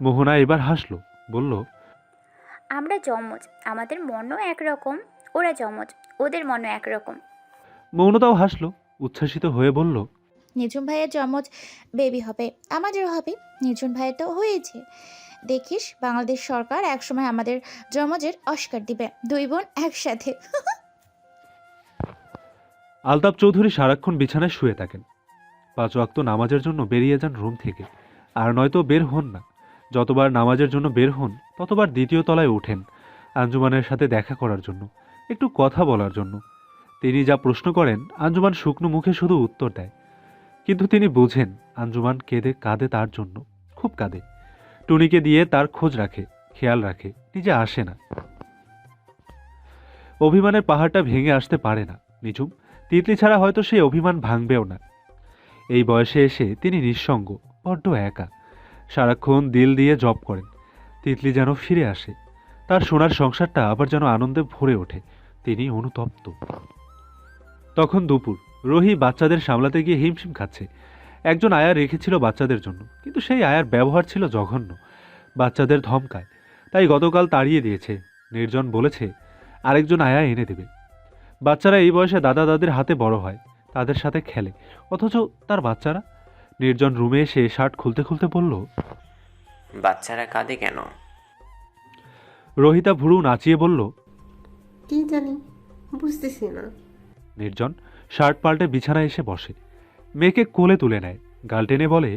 মোহনা এবার হাসল, বলল, আমরা যমজ, আমাদের মনও একরকম। ওরা যমজ, ওদের মনও একরকম। মৌনতাও হাসল, উচ্ছ্বাসিত হয়ে বলল, নিঝুম ভাইয়ের যমজ বেবি হবে, আমাদেরও হবে। নিঝুম ভাইয়ের তো হয়েছে। দেখিস বাংলাদেশ সরকার একসময় আমাদের যমজের অস্কার দিবে, দুই বোন একসাথে। আলতাপ চৌধুরী সারাক্ষণ বিছানায় শুয়ে থাকেন। 5 ওয়াক্ত নামাজের জন্য বেরিয়ে যান রুম থেকে, আর নয়তো বের হন না। যতবার নামাজের জন্য বের হন ততবার দ্বিতীয় তলায় ওঠেন আঞ্জুমানের সাথে দেখা করার জন্য, একটু কথা বলার জন্য। তিনি যা প্রশ্ন করেন আঞ্জুমান শুকনো মুখে শুধু উত্তর দেয়। কিন্তু তিনি বুঝেন আঞ্জুমান কাঁদে তার জন্য, খুব কাঁদে। টুনিকে দিয়ে তার খোঁজ রাখে, খেয়াল রাখে, নিজে আসে না। অভিমানের পাহাড়টা ভেঙে আসতে পারে না নিঝুম। তিতলি ছাড়া হয়তো সেই অভিমান ভাঙবেও না। এই বয়সে এসে তিনি নিঃসঙ্গ, বড্ড একা। সারাক্ষণ দিল দিয়ে জব করেন। তিতলি যেন ফিরে আসে, তার সোনার সংসারটা আবার যেন আনন্দে ভরে ওঠে। তিনি অনুতপ্ত। তখন দুপুর। রোহি বাচ্চাদের সামলাতে গিয়ে হিমশিম খাচ্ছে। একজন আয়া রেখেছিল বাচ্চাদের জন্য, কিন্তু সেই আয়ার ব্যবহার ছিল জঘন্য। বাচ্চাদের ধমকায়, তাই গতকাল তাড়িয়ে দিয়েছে। নির্জন বলেছে আরেকজন আয়া এনে দেবে। বাচ্চারা এই বয়সে দাদা দাদির হাতে বড় হয়, তাদের সাথে খেলে, অথচ তার বাচ্চারা। নির্জন রুমে এসে শার্ট খুলতে খুলতে বলল, বাচ্চারা কাঁদে কেন? রোহিতা ভুরু নাচিয়ে বলল, কি জানি, বুঝতেছি না। নির্জন শার্ট পাল্টে বিছানায় এসে বসে, মেয়েকে কোলে তুলে নেয়, গাল টেনে বলে,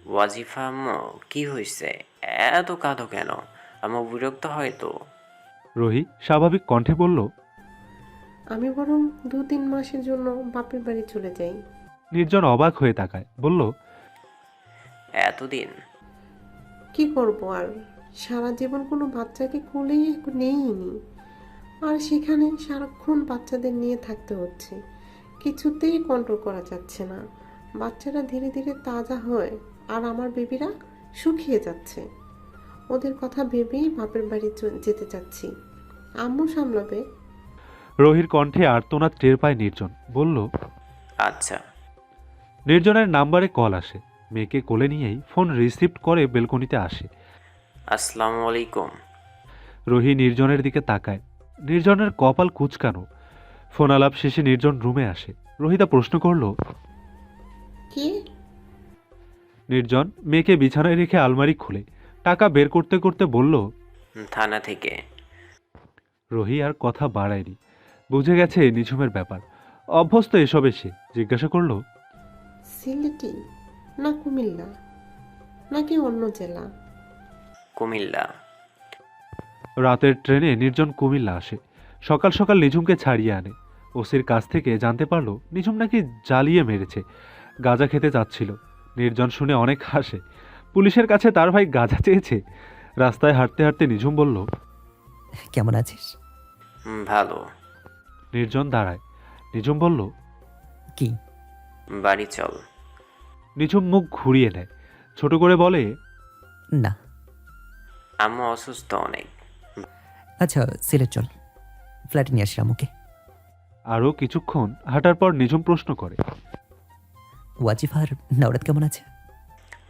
ওয়াজিফা আম্মু, কি হয়েছে? এত কাঁদো কেন? আম্মু বিরক্ত হয় তো। রোহি স্বাভাবিক কণ্ঠে বলল। আমি বরং 2-3 মাসের জন্য বাপের বাড়ি চলে যাই। নির্জন অবাক হয়ে তাকায়, বলল, এতদিন? কি করব আর, সারা জীবন কোনো বাচ্চাকে কোলেই নেইনি, আর সেখানে সারাক্ষণ বাচ্চাদের নিয়ে থাকতে হচ্ছে। কিছুতেই কন্ট্রোল করা যাচ্ছে না। বাচ্চারা ধীরে ধীরে তাজা হয়, আর আমার বেবিরা শুকিয়ে যাচ্ছে। ওদের কথা ভেবেই বাপের বাড়ি যেতে চাচ্ছি। আম্মু সামলাবে। রোহির কণ্ঠে আর্তনাদ টের পায় নির্জন, বলল, আচ্ছা। নির্জনের নাম্বারে কল আসে। মেয়েকে কোলে নিয়েই ফোন রিসিভ করে বেলকনিতে আসে। আসসালামু আলাইকুম। রোহি নির্জনের দিকে তাকায়। নির্জনের কপাল কুঁচকানো। ফোন আলাপ শেষে নির্জন রুমে আসে। রোহিতা প্রশ্ন করল, কি? নির্জন মেয়েকে বিছানায় রেখে আলমারি খুলে টাকা বের করতে করতে বলল। থানা থেকে। রোহি আর কথা বাড়ায়নি, বুঝে গেছে নিঝুমের ব্যাপার, অভ্যস্ত এসবে। সে জিজ্ঞাসা করল, সিলেটি না কুমিল্লা, নাকি অন্য জেলা? কুমিল্লা। রাতের ট্রেনে নির্জন কুমিল্লা আসে। সকাল সকাল নিঝুমকে ছাড়িয়ে আনে। ওসির কাছ থেকে জানতে পারল নিঝুম নাকি জ্বালিয়ে মেরেছে, গাঁজা খেতে চাচ্ছিল। নির্জন শুনে অনেক হাসে। পুলিশের কাছে তার ভাই গাঁজা চেয়েছে। রাস্তায় হাঁটতে হাঁটতে নিঝুম বলল, কেমন আছিস? ভালো। নির্জন দাঁড়ায়। নিঝুম বলল, কি? বাড়ি চল। নিঝুম মুখ ঘুরিয়ে নেয়, ছোট করে বলে, না। আম্মু অসুস্থ অনেক। আচ্ছা সিলেট চল, ফ্ল্যাটে নিয়ে আসি আম্মুকে। আরও কিছুক্ষণ হাঁটার পর নিঝুম প্রশ্ন করে, ওয়াজিফার নওরাত কেমন আছে?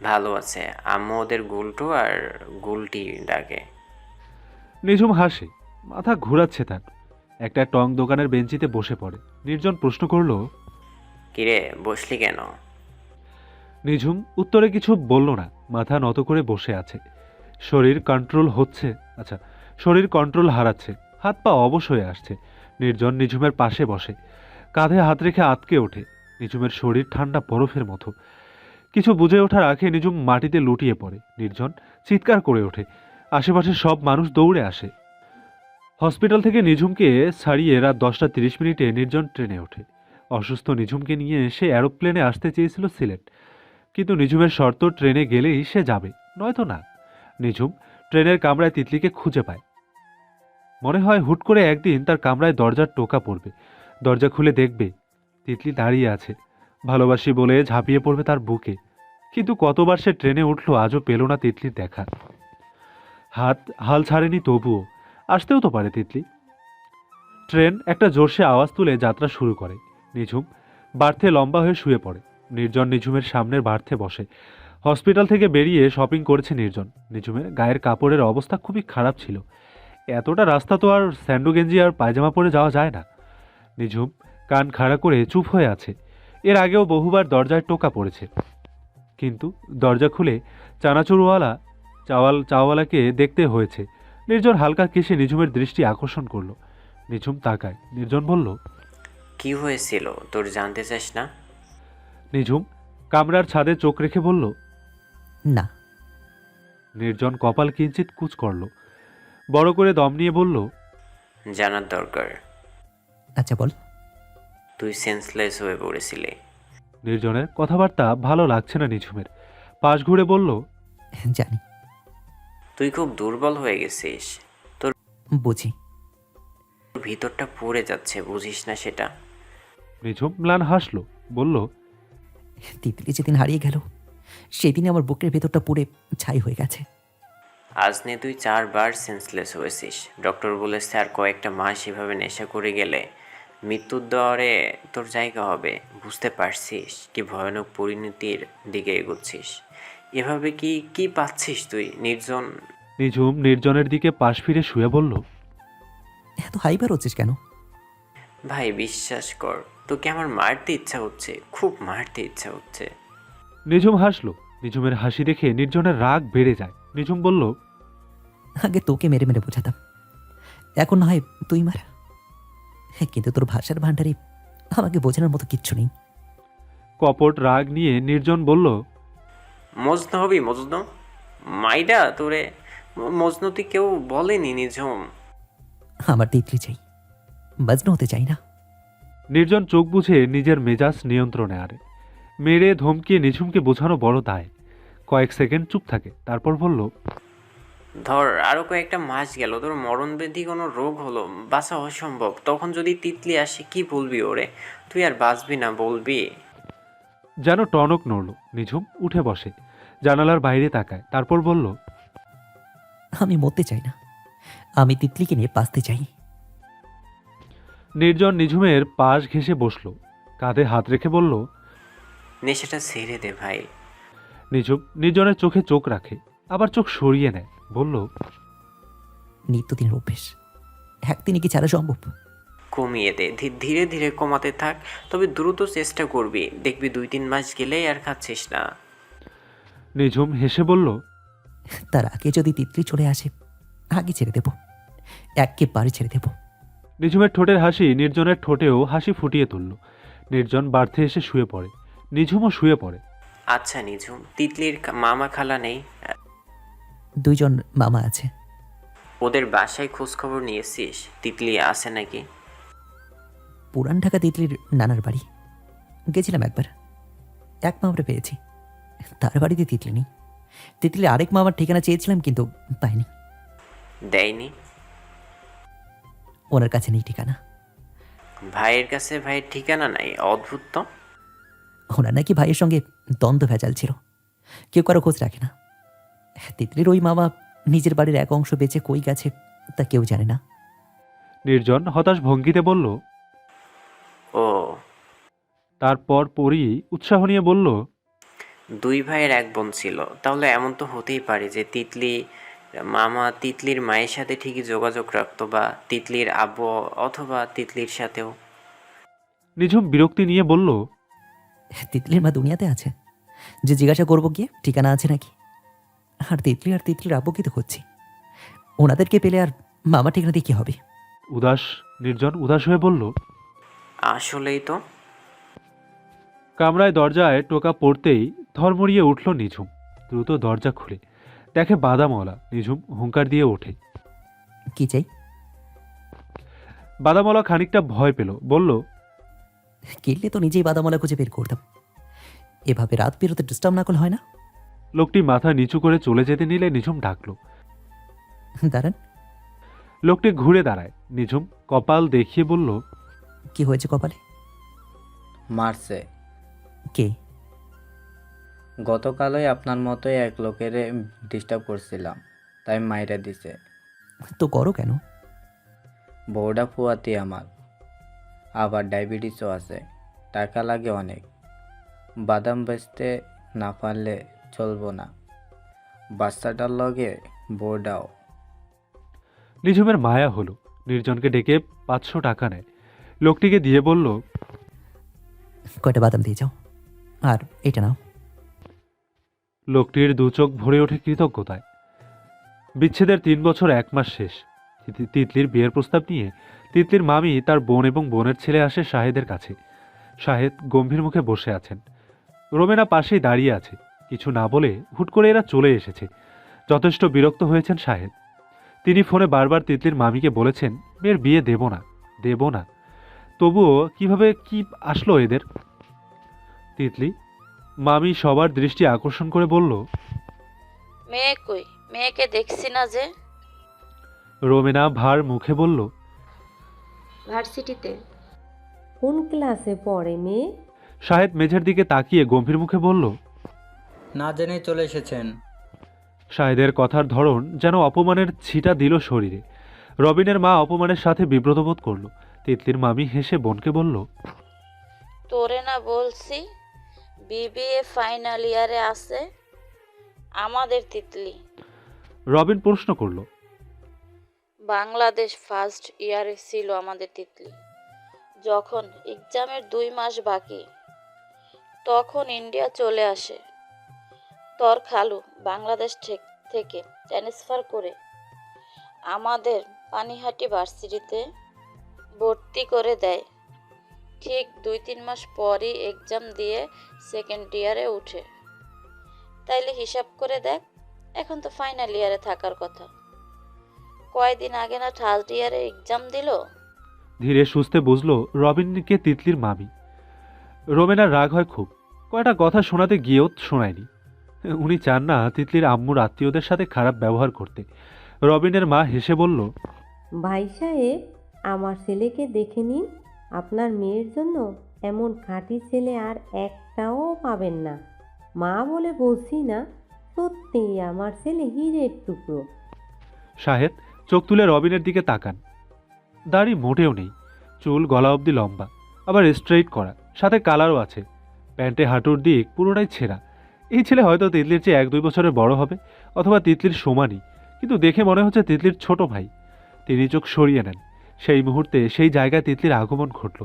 ভালো আছে। আম্মু ওদের গুলটু আর গুলটি ডাকে। নিঝুম হাসে, মাথা ঘোরাচ্ছে তার। একটা টং দোকানের বেঞ্চিতে বসে পড়ে। নির্জন প্রশ্ন করল, কিরে, বসলি কেন? নিঝুম উত্তরে কিছু বলল না, মাথা নত করে বসে আছে। শরীর কন্ট্রোল হারাচ্ছে, হাত পা অবশ হয়ে আসছে। নির্জন নিঝুমের পাশে বসে, কাঁধে হাত রেখে আতকে ওঠে। নিঝুমের শরীর ঠান্ডা বরফের মতো। কিছু বুঝে ওঠার আগে নিঝুম মাটিতে লুটিয়ে পড়ে। নির্জন চিৎকার করে ওঠে। আশেপাশে সব মানুষ দৌড়ে আসে। হসপিটাল থেকে নিঝুমকে ছাড়িয়ে রাত 10:30 নির্জন ট্রেনে ওঠে। অসুস্থ নিঝুমকে নিয়ে সে অ্যারোপ্লেনে আসতে চেয়েছিল সিলেট, কিন্তু নিঝুমের শর্ত ট্রেনে গেলেই সে যাবে, নয়তো না। নিঝুম ট্রেনের কামরায় তিতলিকে খুঁজে পায়। মনে হয় হুট করে একদিন তার কামরায় দরজার টোকা পড়বে, দরজা খুলে দেখবে তিতলি দাঁড়িয়ে আছে, ভালোবাসি বলে ঝাঁপিয়ে পড়বে তার বুকে। কিন্তু কতবার সে ট্রেনে উঠল, আজও পেল না তিতলির দেখা। হাত হাল ছাড়েনি তবুও, আসতেও তো পারে তিতলি। ট্রেন একটা জোরসে আওয়াজ তুলে যাত্রা শুরু করে। নিঝুম বার্থে লম্বা হয়ে শুয়ে পড়ে। নির্জন নিঝুমের সামনের বার্থে বসে। হসপিটাল থেকে বেরিয়ে শপিং করেছে নির্জন। নিঝুমের গায়ের কাপড়ের অবস্থা খুবই খারাপ ছিল। এতটা রাস্তা তো আর স্যান্ডো গেঞ্জি আর পায়জামা পরে যাওয়া যায় না। নিঝুম কান খাড়া করে চুপ হয়ে আছে। এর আগেও বহুবার দরজায় টোকা পড়েছে, কিন্তু দরজা খুলে চানাচুরওয়ালা চাওয়ালাকে দেখতে হয়েছে। নির্জন হালকা কেশে নিঝুমের দৃষ্টি আকর্ষণ করলো। নিঝুম তাকায়। নির্জন বলল, কি হয়েছিল তোর জানতে চাস না? নিঝুম কামরার ছাদে চোখ রেখে বলল। না। নির্জন কপাল কিঞ্চিত কুঁচ করল, বড় করে দম নিয়ে বলল, জানার দরকার। আচ্ছা বল। তুই সেন্সলেস হয়ে পড়েছিলি। নির্জনের কথাবার্তা ভালো লাগছে না নিঝুমের। পাশ ঘুরে বলল, জানি। তুই খুব দুর্বল হয়ে গেছিস। বুঝি। তোর ভিতরটা পড়ে যাচ্ছে, বুঝিস না সেটা? নিঝুম ম্লান হাসল, বলল, তিতলি যেদিন হারিয়ে গেল সেদিনই আমার বুকের ভেতরটা পুড়ে ছাই হয়ে গেছে। আজ নিয়ে তুই 4বার সেন্সলেস হয়েছিস। ডক্টর বলেছে আর কয়েকটা মাস এভাবে নেশা করে গেলে মৃত্যুর দ্বারে তোর জায়গা হবে। বুঝতে পারছিস কি ভয়ানক পরিণতির দিকে এগোচ্ছিস? এভাবে কি কি পাচ্ছিস তুই নির্জন? নিঝুম নির্জনের দিকে পাশ ফিরে শুয়ে বলল, এত হাইবার হচ্ছিস কেন? ভাই বিশ্বাস কর, তোকে আমার মারতে ইচ্ছা হচ্ছে, খুব মারতে ইচ্ছা হচ্ছে। নিঝুম হাসল। নিঝুমের হাসি দেখে নির্জনের রাগ বেড়ে যায়। নিঝুম বলল, আগে তোকে মেরে মেরে বোঝাতাম, এখন না হয় তুই মার। কিন্তু তোর ভাষার ভাণ্ডারে আমাকে বোঝানোর মতো কিচ্ছু নেই। কপট রাগ নিয়ে নির্জন বলল, মজনু হবি মজনু? মাইডা তোরে মজনু তুই কেউ বলেনি নিঝুম। আমার তিতলি চাই, বাজনা হতে চাই না। নির্জন চোখ বুঝে নিজের মেজাজ নিয়ন্ত্রণে আনে। মেরে ধমকিয়ে নিঝুমকে বোঝানো বড় দায়। কয়েক সেকেন্ড চুপ থাকে, তারপর বলল, ধর আরো কয়েকটা মাস গেল, তোর মরণব্যাধি কোনো রোগ হলো, বাঁচা অসম্ভব, তখন যদি তিতলি আসে কি বলবি ওরে? তুই আর বাঁচবি না, বলবি? যেন টনক নড়ল। নিঝুম উঠে বসে, জানালার বাইরে তাকায়, তারপর বলল, আমি মরতে চাই না, আমি তিতলিকে নিয়ে বাঁচতে চাই। নির্জন নিঝুমের পাশ ঘেঁষে বসল, কাঁধে হাত রেখে বলল। নেশাটা ছেড়ে দে ভাই। নিঝুম নির্জনের চোখে চোখ রাখে, আবার চোখ সরিয়ে নেয়, বলল, নিত্যদিনের অভ্যেস, একদিনে কি ছাড়া সম্ভব? কমিয়ে দে, ধীরে ধীরে কমাতে থাক, তবে দ্রুত চেষ্টা করবি, দেখবি 2-3 মাস গেলেই আর খাচ্ছিস না। নিঝুম হেসে বলল, তার আগে যদি তিতলি চলে আসে আগে ছেড়ে দেব, একেবারে ছেড়ে দেব। নিঝুমের ঠোঁটের হাসি নির্জনের ঠোঁটেও হাসি ফুটিয়ে তুলল। নির্জন বার্থে এসে শুয়ে পড়ে। নিঝুমও শুয়ে পড়ে। আচ্ছা নিঝুম, তিতলির মামা খালা নেই? দুইজন মামা আছে। ওদের বাসায় খোঁজ খবর নিয়েছিস? তিতলি আছে নাকি? পুরান ঢাকা তিতলির নানার বাড়ি গেছিলাম একবার, এক মামারে পেয়েছি, তার বাড়িতে তিতলি নেই। তিতলির আরেক মামার ঠিকানা চেয়েছিলাম কিন্তু পাইনি। দেয়নি? ওনার কাছে নেই ঠিকানা। ভাইয়ের কাছে ভাইয়ের ঠিকানা নাই? অদ্ভুত তো। ওনার নাকি ভাইয়ের সঙ্গে দ্বন্দ্ব ভেজাল ছিল, কেউ কারো খোঁজ রাখে না। তিতলির ওই মামা নিজের বাড়ির এক অংশ বেচে কই গেছে তা কেউ জানে না। নির্জন হতাশ ভঙ্গিতে বলল। ও, তারপর পরই উৎসাহ নিয়ে বলল, 2 ভাইয়ের 1 বোন ছিল, তাহলে এমন তো হতেই পারে যে তিতলি মামা তিতলির মায়ের সাথে ঠিকই যোগাযোগ রাখতো, বা তিতলির আব্বু, অথবা তিতলির সাথেও। নিঝুম বিরক্তি নিয়ে বলল, তিতলির মা দুনিয়াতে আছে, যে জিজ্ঞাসা করবো গিয়ে ঠিকানা আছে নাকি? আর তিতলির আব্বুকে তো খুঁজছি, ওনাদেরকে পেলে আর মামা ঠিকানা দিয়ে কি হবে? নির্জন উদাস হয়ে বলল। আসলেই তো। কামরায় দরজায় টোকা পড়তেই ধর্মড়িয়ে উঠল নিঝুম। দ্রুত দরজা খুলে দেখে বাদামওয়ালা। নিঝুম হুঙ্কার দিয়ে ওঠে। কি চাই? বাদামওয়ালা খানিকটা ভয় পেল, বলল, কিনলে তো নিজেই বাদামওয়ালা খুঁজে বের করতাম, এভাবে রাত বেরোতে ডিস্টার্ব না করলে হয় না? লোকটি মাথা নিচু করে চলে যেতে নিলে নিঝুম ডাকল। দাঁড়ান। লোকটি ঘুরে দাঁড়ায়। নিঝুম কপাল দেখিয়ে বলল, কি হয়েছে কপালে? মারছে। কে? গতকালই আপনার মতোই এক লোকের ডিস্টার্ব করছিলাম, তাই মাইরা দিছে। তো করো কেন? বউডা ফুয়াতি আমার, আবার ডায়াবেটিসও আছে, টাকা লাগে অনেক। বাদাম বেচতে না পারলে চলবো না। বাচ্চাটার লগে বউডাও। নিঝুমের মায়া হলো, নির্জনকে ডেকে 500 টাকা নেয়, লোকটিকে দিয়ে বলল, কয়টা বাদাম দিয়ে যাও, আর এটা নাও। লোকটির দু চোখ ভরে ওঠে কৃতজ্ঞতায়। বিচ্ছেদের 3 বছর 1 মাস শেষ। তিতলির বিয়ের প্রস্তাব নিয়ে তিতলির মামি তার বোন এবং বোনের ছেলে আসে শাহেদের কাছে। শাহেদ গম্ভীর মুখে বসে আছেন, রোমেনা পাশেই দাঁড়িয়ে আছে। কিছু না বলে হুট করে এরা চলে এসেছে। যথেষ্ট বিরক্ত হয়েছেন শাহেদ। তিনি ফোনে বারবার তিতলির মামিকে বলেছেন মেয়ের বিয়ে দেব না। তবুও কিভাবে কি আসলো এদের? তিতলি মামি সবার দৃষ্টি আকর্ষণ করে বলল, মেয়ে কই? মেয়েকে দেখছি না যে। রোমেনা ভার মুখে বলল, ভার্সিটিতে। কোন ক্লাসে পড়ে মেয়ে? শাহেদ মেঝের দিকে তাকিয়ে গম্ভীর মুখে বলল। না জেনেই চলে এসেছেন। শাহেদের কথার ধরন যেন অপমানের ছিটা দিল শরীরে। রবিনের মা অপমানের সাথে বিব্রত বোধ করল। তিতলির মামি হেসে বোনকে বলল, তোরে না বলছি বিবিএ ফাইনাল ইয়ারে আছে আমাদের তিতলি। রবিন প্রশ্ন করল, বাংলাদেশ ফার্স্ট ইয়ারে ছিল আমাদের তিতলি। যখন এক্সামের 2 মাস বাকি তখন ইন্ডিয়া চলে আসে। তোর খালু বাংলাদেশ থেকে ট্রান্সফার করে আমাদের পানিহাটি ভার্সিটিতে ভর্তি করে দেয়। ঠিক 2-3 মাস পরই এক্সাম দিয়ে সেকেন্ড ইয়ারে উঠে। তাইলে হিসাব করে দেখ, এখন তো ফাইনাল ইয়ারে থাকার কথা। কয়দিন আগে না থার্ড ইয়ারে এক্সাম দিল। ধীরে সুস্থে বুঝলো রবিনকে তিতলির মামি। রোমেনার রাগ হয় খুব, কয়টা কথা শোনাতে গিয়েও শোনায়নি। উনি চান না তিতলির আম্মুর আত্মীয়দের সাথে খারাপ ব্যবহার করতে। রবিনের মা হেসে বলল, ভাই সাহেব, আমার ছেলেকে দেখে নিন। আপনার মেয়ের জন্য এমন খাঁটি ছেলে আর একটাও পাবেন না। মা বলে বলছি না, সত্যি আমার ছেলে হীরের টুকরো। শাহেদ চোখ তুলে রবিনের দিকে তাকান। দাড়ি মোটেও নেই, চুল গলা অবধি লম্বা, আবার স্ট্রেইট করা, সাথে কালারও আছে। প্যান্টে হাঁটুর দিক পুরোটাই ছেঁড়া। এই ছেলে হয়তো তিতলির চেয়ে 1-2 বছরের বড় হবে, অথবা তিতলির সমানই, কিন্তু দেখে মনে হচ্ছে তিতলির ছোট ভাই। তিনি চোখ সরিয়ে নেন। সেই মুহূর্তে সেই জায়গায় তিতলির আগমন ঘটল।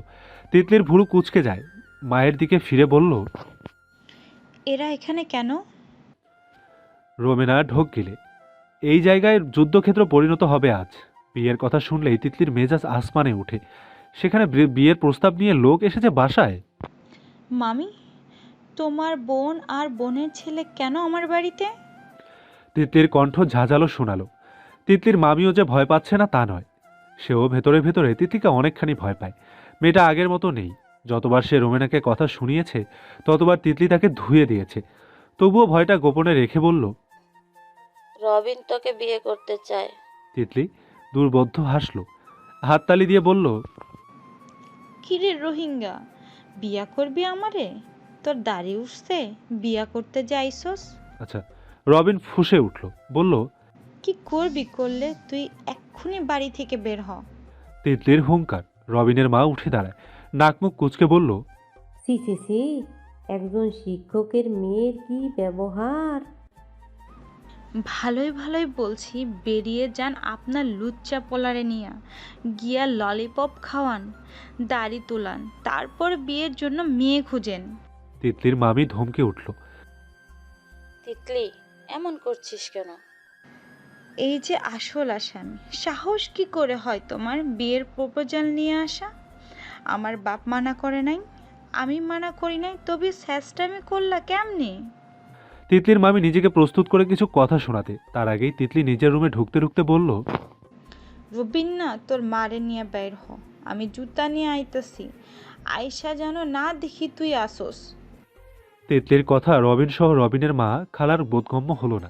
তিতলির ভুরু কুঁচকে যায়। মায়ের দিকে ফিরে বলল, এরা এখানে কেন? রোমেনা ঢোক গিলে, এই জায়গায় যুদ্ধক্ষেত্র পরিণত হবে আজ। বিয়ের কথা শুনলেই তিতলির মেজাজ আসমানে ওঠে। সেখানে বিয়ের প্রস্তাব নিয়ে লোক এসেছে বাসায়। মামি, তোমার বোন আর বোনের ছেলে কেন আমার বাড়িতে? তিতলির কণ্ঠ ঝাঁঝালো শোনালো। তিতলির মামিও যে ভয় পাচ্ছে না তা নয়, সেও ভেতরে ভেতরে তিতলিকে অনেকখানি ভয় পায়। মেয়েটা আগের মতো নেই। যতবার সে রোমেনাকে কথা শুনিয়েছে ততবার তিতলি তাকে ধুয়ে দিয়েছে। তবুও ভয়টা গোপনে রেখে বলল, রবিন তোকে বিয়ে করতে চায়। তিতলি দুর্বোধ্য হাসল, হাততালি দিয়ে বলল, কিরে রোহিঙ্গা, বিয়া করবি আমারে? তোর দাড়ি উঠছে, বিয়া করতে যাইছস? আচ্ছা। রবিন ফুঁসে উঠল, বলল, কি করবি করলে? তুই এক্ষুনি বাড়ি থেকে বের হ। তিতলির হুঙ্কার। রবিনের মা উঠে দাঁড়ায়, নাকমুখ কুচকে বলল, সি সি সি, একজন শিক্ষকের মেয়ের কি ব্যবহার! ভালোই ভালোই বলছি, বেরিয়ে যান আপনার লুচ্চা পোলারে নিয়ে। গিয়া ললিপপ খাওয়ান, দাড়ি তোলান, তারপর বিয়ের জন্য মেয়ে খুঁজেন। তিতলির মামি ধমকে উঠল, তিতলি, এমন করছিস কেন? এই যে আসল আসামি, সাহস কি করে হয় তোমার বিয়ের প্রপোজাল নিয়ে আসা? আমার বাপ মানা করে নাই, আমি মানা করি নাই, তবে স্যাস্টামি করলা কেমনে? তিতলির মামি নিজেকে প্রস্তুত করে কিছু কথা শোনাতে, তার আগেই তিতলি নিজের রুমে ঢুকতে ঢুকতে বলল, রুবিনা, তোর মারে নিয়ে বের হ, আমি জুতা নিয়ে আইতাছি। আয়সা যেন না দেখি তুই আসোস। তিতলির কথা রবিন সহ রবিনের মা খালার বোধগম্য হলো না।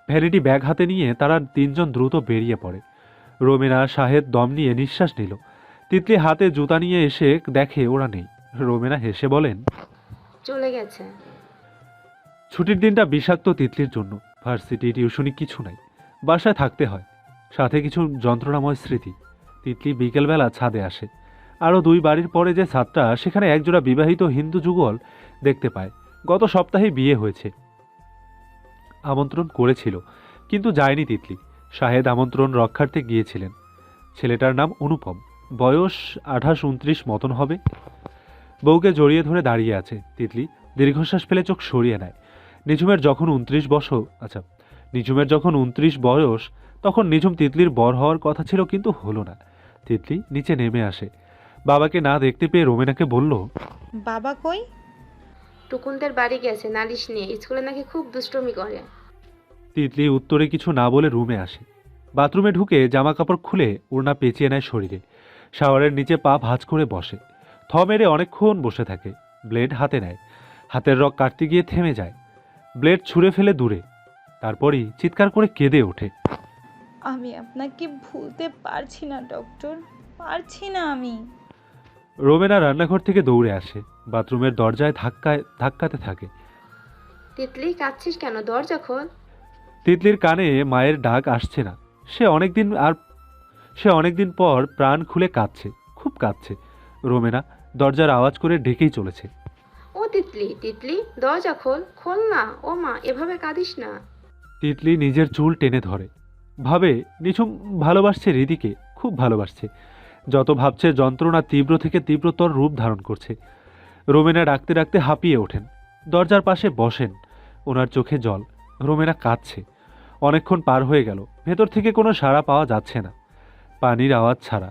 ভ্যানিটি ব্যাগ হাতে নিয়ে তারা 3 জন দ্রুত বেরিয়ে পড়ে। রোমেনা শাহেদ দম নিয়ে নিঃশ্বাস নিল। তিতলি হাতে জুতা নিয়ে এসে দেখে ওরা নেই। রোমেনা হেসে বলেন, চলে গেছে। ছুটির দিনটা বিষাক্ত তিতলির জন্য। ভার্সিটি, টিউশনি কিছু নাই, বাসায় থাকতে হয়, সাথে কিছু যন্ত্রণাময় স্মৃতি। তিতলি বিকেলবেলা ছাদে আসে। আরও 2 বাড়ির পরে যে ছাদটা, সেখানে একজোড়া বিবাহিত হিন্দু যুগল দেখতে পায়। গত সপ্তাহে বিয়ে হয়েছে। আমন্ত্রণ করেছিল, কিন্তু যায়নি তিতলি। শাহেদ আমন্ত্রণ রক্ষার্থে গিয়েছিলেন। ছেলেটার নাম অনুপম, বয়স 28-29 মতন হবে। বউকে জড়িয়ে ধরে দাঁড়িয়ে আছে। তিতলি দীর্ঘশ্বাস ফেলে চোখ সরিয়ে নেয়। নিঝুমের যখন 29 বয়স, তখন নিঝুম তিতলির বর হওয়ার কথা ছিল, কিন্তু হলো না। তিতলি নিচে নেমে আসে। বাবাকে না দেখতে পেয়ে রোমেনাকে বলল, বাবা কই? টুকুনদের বাড়ি গেছে নালিশ নিয়ে, স্কুলে নাকি খুব দুষ্টুমি করে। তিতলি উত্তরে কিছু না বলে রুমে আসে। বাথরুমে ঢুকে জামা কাপড় খুলে ওড়না পেঁচিয়ে নেয় শরীরে। শাওয়ারের নিচে পা ভাঁজ করে বসে। থ মেরে অনেকক্ষণ বসে থাকে। ব্লেড হাতে নেয়। হাতের রগ কাটতে গিয়ে থেমে যায়। ব্লেড ছুঁড়ে ফেলে দূরে। তারপরই চিৎকার করে কেঁদে ওঠে। আমি আপনাকে ভুলতে পারছি না ডক্টর, পারছি না আমি। রোমেনা রান্নাঘর থেকে দৌড়ে আসে। বাথরুমের দরজায় ধাক্কাতে থাকে। তিতলি কাঁদছিস কেন? দরজা খোল। তিতলির কানে মায়ের ডাক আসছে না। সে অনেকদিন পর প্রাণ খুলে কাঁদছে, খুব কাঁদছে। রোমেনা দরজার আওয়াজ করে ডেকেই চলেছে। ও তিতলি, তিতলি দরজা খোল, খোল না। ও মা, এভাবে কাঁদিস না। তিতলি নিজের চুল টেনে ধরে। ভাবে নিঝুম ভালোবাসছে হৃদিকে, খুব ভালোবাসছে। যত ভাবছে যন্ত্রণা তীব্র থেকে তীব্রতর রূপ ধারণ করছে। রোমেনা ডাকতে ডাকতে হাঁপিয়ে ওঠেন। দরজার পাশে বসেন। ওনার চোখে জল। রোমেনা কাঁদছে। অনেকক্ষণ পার হয়ে গেল, ভেতর থেকে কোনো সাড়া পাওয়া যাচ্ছে না, পানির আওয়াজ ছাড়া।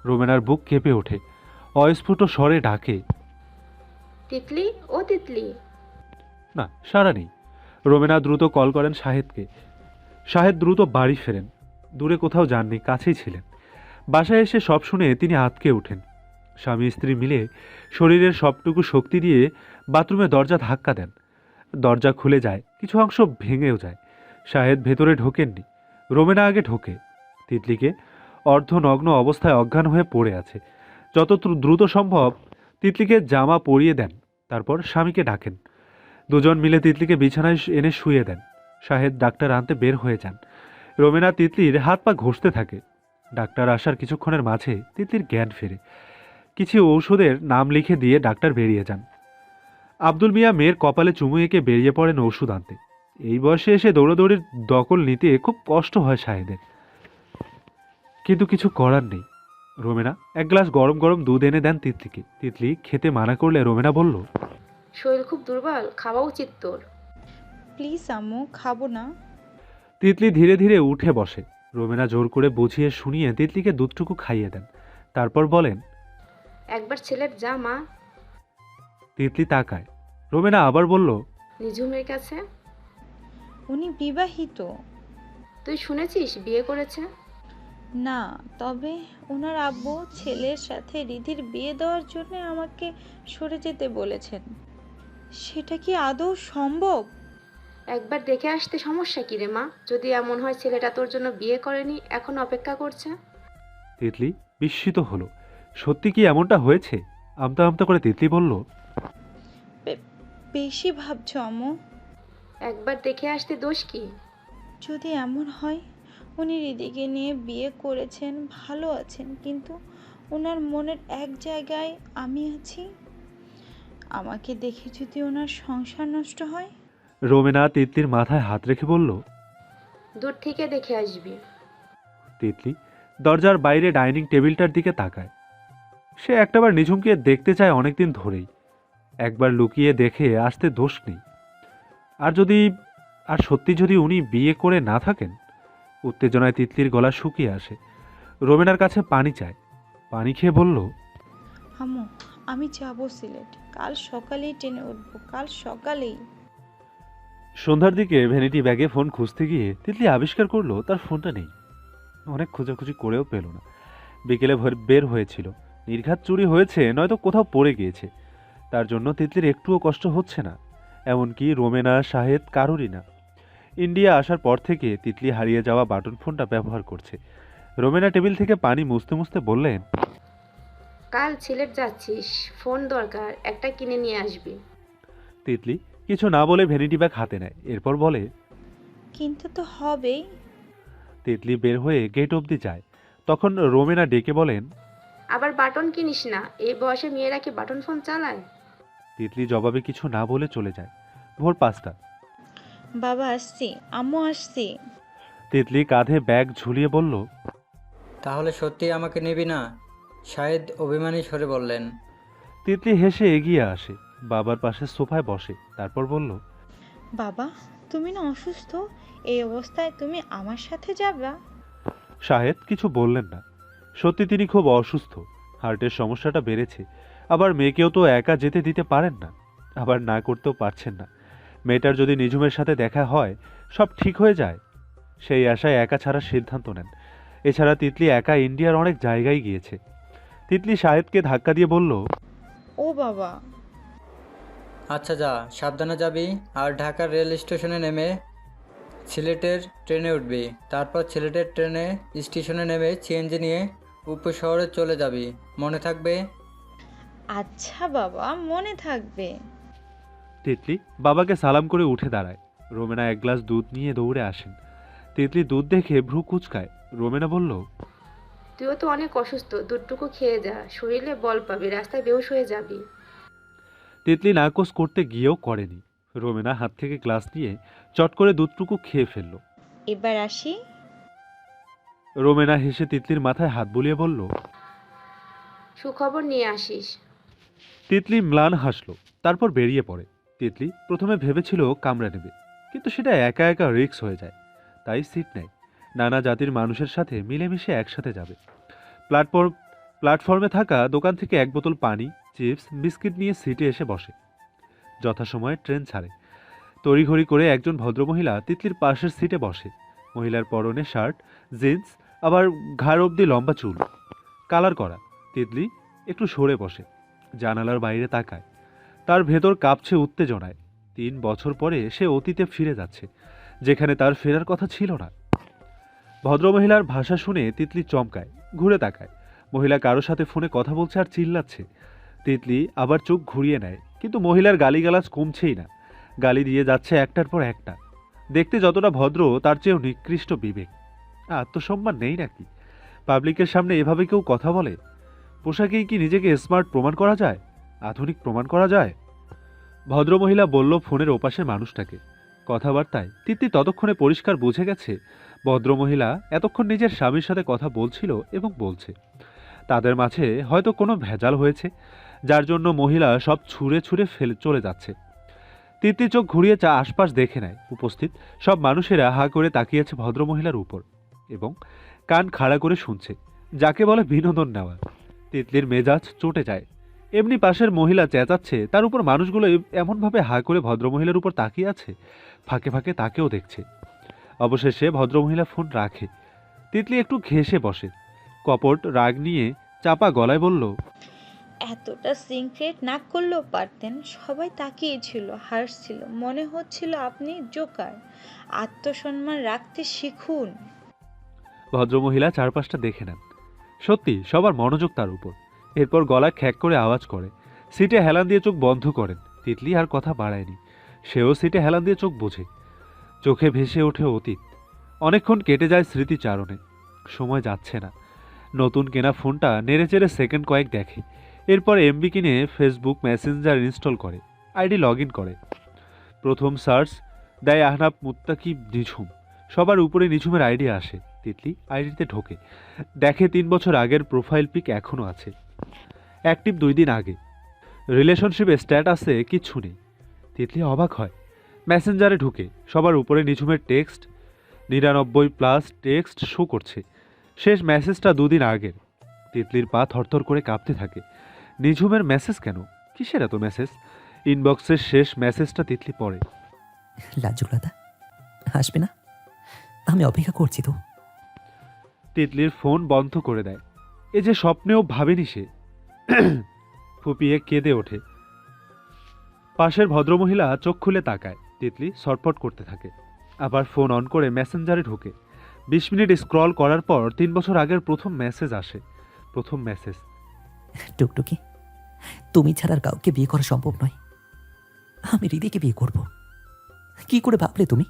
রোমেনার বুক কেঁপে ওঠে। অস্ফুট স্বরে ডাকে, তিতলি, ও তিতলি। না, সাড়া নেই। রোমেনা দ্রুত কল করেন শাহেদকে। শাহেদ দ্রুত বাড়ি ফেরেন। দূরে কোথাও যাননি, কাছেই ছিলেন। বাসায় এসে সব শুনে তিনি আঁতকে ওঠেন। স্বামী স্ত্রী মিলে শরীরের সবটুকু শক্তি দিয়ে বাথরুমে দরজা ধাক্কা দেন। দরজা খুলে যায়, কিছু অংশ ভেঙেও যায়। শাহেদ ভেতরে ঢোকেননি। রোমেনা আগে ঢোকে। তিতলিকে অর্ধনগ্ন অবস্থায় অজ্ঞান হয়ে পড়ে আছে। যত দ্রুত সম্ভব তিতলিকে জামা পরিয়ে দেন। তারপর স্বামীকে ডাকেন। দুজন মিলে তিতলিকে বিছানায় এনে শুয়ে দেন। শাহেদ ডাক্তার আনতে বের হয়ে যান। রোমেনা তিতলির হাত পা ঘষতে থাকে। ডাক্তার আসার কিছুক্ষণের মাঝে তিতলির জ্ঞান ফেরে। কিছু ঔষধের নাম লিখে দিয়ে ডাক্তার বেরিয়ে যান। আব্দুল মিয়া মেয়ের কপালে চুমু এঁকে বেরিয়ে পড়েন ওষুধ আনতে। এই বয়সে এসে দৌড়াদৌড়ির দখল নিতে খুব কষ্ট হয় শাহেদের, কিন্তু কিছু করার নেই। রোমেনা এক গ্লাস গরম গরম দুধ এনে দেন তিতলিকে। তিতলি খেতে মানা করলে রোমেনা বলল, শরীর খুব দুর্বল, খাওয়া উচিত তোর। প্লিজ আম্মু, খাবো না। তিতলি ধীরে ধীরে উঠে বসে। রোমেনা জোর করে বুঝিয়ে শুনিয়ে তিতলিকে দুধটুকু খাইয়ে দেন। তারপর বলেন, একবার ছেলের যা মা। তিতলি তাকায়। রোমেনা আবার বলল, নিঝুমের কাছে। উনি বিবাহিত। তুই শুনেছিস বিয়ে করেছে? না, তবে ওনার আব্বু ছেলের সাথে রিধির বিয়ে দেওয়ার জন্য আমাকে সরে যেতে বলেছেন। সেটা কি আদৌ সম্ভব? একবার দেখে আসতে সমস্যা কি রে মা? যদি এমন হয় ছেলেটা তোর জন্য বিয়ে করেনি, এখন অপেক্ষা করছে। তিতলি বিস্মিত হলো। সত্যি কি এমনটা হয়েছে? আমতা আমতা করে তিতলি বলল, বেশি ভাবছো আম্মু। একবার দেখে আসতে দোষ কি? যদি এমন হয় উনি রিদিকে নিয়ে বিয়ে করেছেন, ভালো আছেন, কিন্তু ওনার মনের এক জায়গায় আমি আছি। আমাকে দেখে যদি ওনার সংসার নষ্ট হয়। রোমেনা তিতলির মাথায় হাত রেখে বলল, দূর থেকে দেখে আসবি। তিতলি দরজার বাইরে ডাইনিং টেবিলটার দিকে তাকায়। সে একটাবার নিঝুমকে দেখতে চায় অনেকদিন ধরেই। একবার লুকিয়ে দেখে আসতে দোষ নেই। আর সত্যি যদি উনি বিয়ে করে না থাকেন? উত্তেজনায় তিতলির গলা শুকিয়ে আসে। রোমেনার কাছে পানি চায়। পানি খেয়ে বলল, আম্মু, আমি যাবো সিলেট, কাল সকালেই ট্রেনে উঠবো, কাল সকালেই। সন্ধ্যার দিকে ভ্যানিটি ব্যাগে ফোন খুঁজতে গিয়ে তিতলি আবিষ্কার করলো তার ফোনটা নেই। অনেক খোঁজাখুঁজি করেও পেল না। বিকেলে বের হয়েছিল। নির্ঘাত চুরি হয়েছে, নয়তো কোথাও পড়ে গিয়েছে। তার জন্য তিতলির একটুও কষ্ট হচ্ছে না, এমনকি রোমেনা, শাহেদ কারোরই না। ইন্ডিয়া আসার পর থেকে তিতলি হারিয়ে যাওয়া বাটন ফোনটা ব্যবহার করছে। রোমেনা টেবিল থেকে পানি মুছতে মুছতে বললেন, কাল সিলেট যাচ্ছিস, ফোন দরকার, একটা কিনে নিয়ে আসবি। তিতলি কিছু না বলে ভ্যানিটি ব্যাগ হাতে নেয়। এরপর বলে, কিন্তু তো হবেই। তিতলি বের হয়ে গেট অবধি যায়। তখন রোমেনা ডেকে বলেন, আবার বাটন কিনিস না, এই বয়সে মেয়েরা কি বাটন ফোন চালায়? তিতলি জবাবে কিছু না বলে চলে যায়। ভোর 5টা। বাবা আসছি, আম্মু আসছি। তিতলি কাঁধে ব্যাগ ঝুলিয়ে বলল, তাহলে সত্যি আমাকে নিবি না? শাহেদ অভিমানী স্বরে বললেন। তিতলি হেসে এগিয়ে আসে, বাবার পাশে সোফায় বসে, তারপর বলল, বাবা, তুমি না অসুস্থ, এই অবস্থায় তুমি আমার সাথে যাবা? শাহেদ কিছু বললেন না। সত্যি তিনি খুব অসুস্থ, হার্টের সমস্যাটা বেড়েছে। আবার মেয়েকেও তো একা যেতে দিতে পারেন না, আবার না করতেও পারছেন না। মেয়েটার যদি নিঝুমের সাথে দেখা হয়, সব ঠিক হয়ে যায়, সেই আশায় একা ছাড়ার সিদ্ধান্ত নেন। এছাড়া তিতলি একা ইন্ডিয়ার অনেক জায়গায় গিয়েছে। তিতলি শাহেদকে ধাক্কা দিয়ে বলল, ও বাবা, আচ্ছা যা, সাবধানে যাবি। আর ঢাকার রেল স্টেশনে নেমে সিলেটের ট্রেনে উঠবি। তারপর সিলেটের ট্রেনে স্টেশনে নেমে সিএনজি নিয়ে উপশহরে চলে যাবি, মনে থাকবে? আচ্ছা বাবা, মনে থাকবে। তিতলি বাবাকে সালাম করে উঠে দাঁড়ায়। রোমেনা এক গ্লাস দুধ নিয়ে দৌড়ে আসেন। তিতলি দুধ দেখে ভ্রু কুঁচকায়। রোমেনা বলল, তুইও তো অনেক অসুস্থ, দুধটুকু খেয়ে যা, শরীরে বল পাবি, রাস্তায় বেহুশ হয়ে যাবি। তিতলি নাকচ করতে গিয়েও করেনি। রোমেনা হাত থেকে গ্লাস নিয়ে চট করে দুধটুকু খেয়ে ফেলল। এবার আসি। রোমেনা হেসে তিতলির মাথায় হাত বুলিয়ে বলল। সুখবর নিয়ে আসিস। তিতলি ম্লান হাসল, তারপর বেরিয়ে পড়ে। তিতলি প্রথমে ভেবেছিল কামড়ে নেবে, কিন্তু সেটা একা একা রিস্ক হয়ে যায়, তাই সিট নেয়। নানা জাতির মানুষের সাথে মিলেমিশে একসাথে যাবে। প্ল্যাটফর্মে থাকা দোকান থেকে এক বোতল পানি, চিপস, বিস্কিট নিয়ে সিটে এসে বসে। যথাসময়ে ট্রেন ছাড়ে। তড়িঘড়ি করে একজন ভদ্রমহিলা তিতলির পাশের সিটে বসে। মহিলার পরনে শার্ট, জিন্স, আবার ঘাড় অবধি লম্বা চুল, কালার করা। তিতলি একটু সরে বসে, জানালার বাইরে তাকায়। তার ভেতর কাঁপছে উত্তেজনায়। 3 বছর পরে সে অতীতে ফিরে যাচ্ছে, যেখানে তার ফেরার কথা ছিল না। ভদ্রমহিলার ভাষা শুনে তিতলি চমকায়, ঘুরে তাকায়। মহিলা কারো সাথে ফোনে কথা বলছে আর চিল্লাচ্ছে। তিতলি আবার চোখ ঘুরিয়ে নেয়, কিন্তু মহিলার গালিগালাজ কমছেই না। গালি দিয়ে যাচ্ছে একটার পর একটা। দেখতে যতটা ভদ্র, তার চেয়েও নিকৃষ্ট বিবেক। আত্মসম্মান নেই নাকি? পাবলিকের সামনে এভাবে কেউ কথা বলে? পোশাকেই কি নিজেকে স্মার্ট প্রমাণ করা যায়, আধুনিক প্রমাণ করা যায়? ভদ্রমহিলা বলল ফোনের ওপাশের মানুষটাকে। কথাবার্তায় তিতলি ততক্ষণে পরিষ্কার বুঝে গেছে ভদ্রমহিলা এতক্ষণ নিজের স্বামীর সাথে কথা বলছিল এবং বলছে। তাদের মাঝে হয়তো কোনো ভেজাল হয়েছে, যার জন্য মহিলা সব ছুঁড়ে ছুঁড়ে ফেলে চলে যাচ্ছে। তিতলি চোখ ঘুরিয়ে আশপাশ দেখে নেয়। উপস্থিত সব মানুষেরা হা করে তাকিয়েছে ভদ্রমহিলার উপর এবং কান খাড়া করে শুনছে, যাকে বলে বিনোদন নেওয়া। তিতলির মেজাজ চটে যায়। এমনি পাশের মহিলা চেঁচাচ্ছে, তার উপর মানুষগুলো এমনভাবে হা করে ভদ্রমহিলার উপর তাকিয়ে আছে, ফাঁকে ফাঁকে তাকেও দেখছে। অবশেষে ভদ্রমহিলা ফোন রাখে। তিতলি একটু ঘেঁষে বসে, কপট রাগ নিয়ে চাপা গলায় বলল, এতটা সিক্রেট না করলেও পারতেন। সবাই তাকিয়েছিল, হাসছিল, মনে হচ্ছিল আপনি জোকার। আত্মসম্মান রাখতে শিখুন। ভদ্রমহিলা চারপাশটা দেখে নেন। সত্যি সবার মনোযোগ তার উপর। এরপর গলা খ্যাক করে আওয়াজ করে সিটে হেলান দিয়ে চোখ বন্ধ করেন। তিতলি আর কথা বাড়ায়নি, সেও সিটে হেলান দিয়ে চোখ বোঝে। চোখে ভেসে ওঠে অতীত। অনেকক্ষণ কেটে যায় স্মৃতিচারণে। সময় যাচ্ছে না। নতুন কেনা ফোনটা নেড়েচেড়ে সেকেন্ড কয়েক দেখে। এরপর এমবি কিনে ফেসবুক মেসেঞ্জার ইনস্টল করে, আইডি লগ ইন করে। প্রথম সার্চ দেয় আহনাব মুত্তাকিব নিঝুম। সবার উপরে নিঝুমের আইডি আসে। তিতলি আইডিতে ঢোকে, দেখে 3 বছর আগের প্রোফাইল পিক এখনও আছে, অ্যাক্টিভ 2 দিন আগে। রিলেশনশিপে স্ট্যাটাসে কিচ্ছু নেই। তিতলি অবাক হয়। মেসেঞ্জারে ঢুকে সবার উপরে নিঝুমের টেক্সট 99+ টেক্সট শো করছে। শেষ মেসেজটা 2 দিন আগের। তিতলির পা থরথর করে কাঁপতে থাকে। নিঝুমের মেসেজ কেন? কিসের এত মেসেজ? ইনবক্সের শেষ মেসেজটা তিতলি পড়ে। লাজুকলতা আসবে না? আমি অপেক্ষা করছি তো। তিতলির ফোন বন্ধ করে দেয়। এ যে স্বপ্নেও ভাবেনি সে। ফুপিয়ে কেঁদে ওঠে। পাশের ভদ্রমহিলা চোখ খুলে তাকায়। তিতলি ছটফট করতে থাকে। আবার ফোন অন করে মেসেঞ্জারে ঢোকে। 20 মিনিট স্ক্রল করার পর 3 বছর আগের প্রথম মেসেজ আসে। প্রথম মেসেজ, টুকটুকি, তুমি ছাড়া আর কাউকে বিয়ে করা সম্ভব নয়। আমি হৃদিকে বিয়ে করব। কি করে ভাবলে তুমি?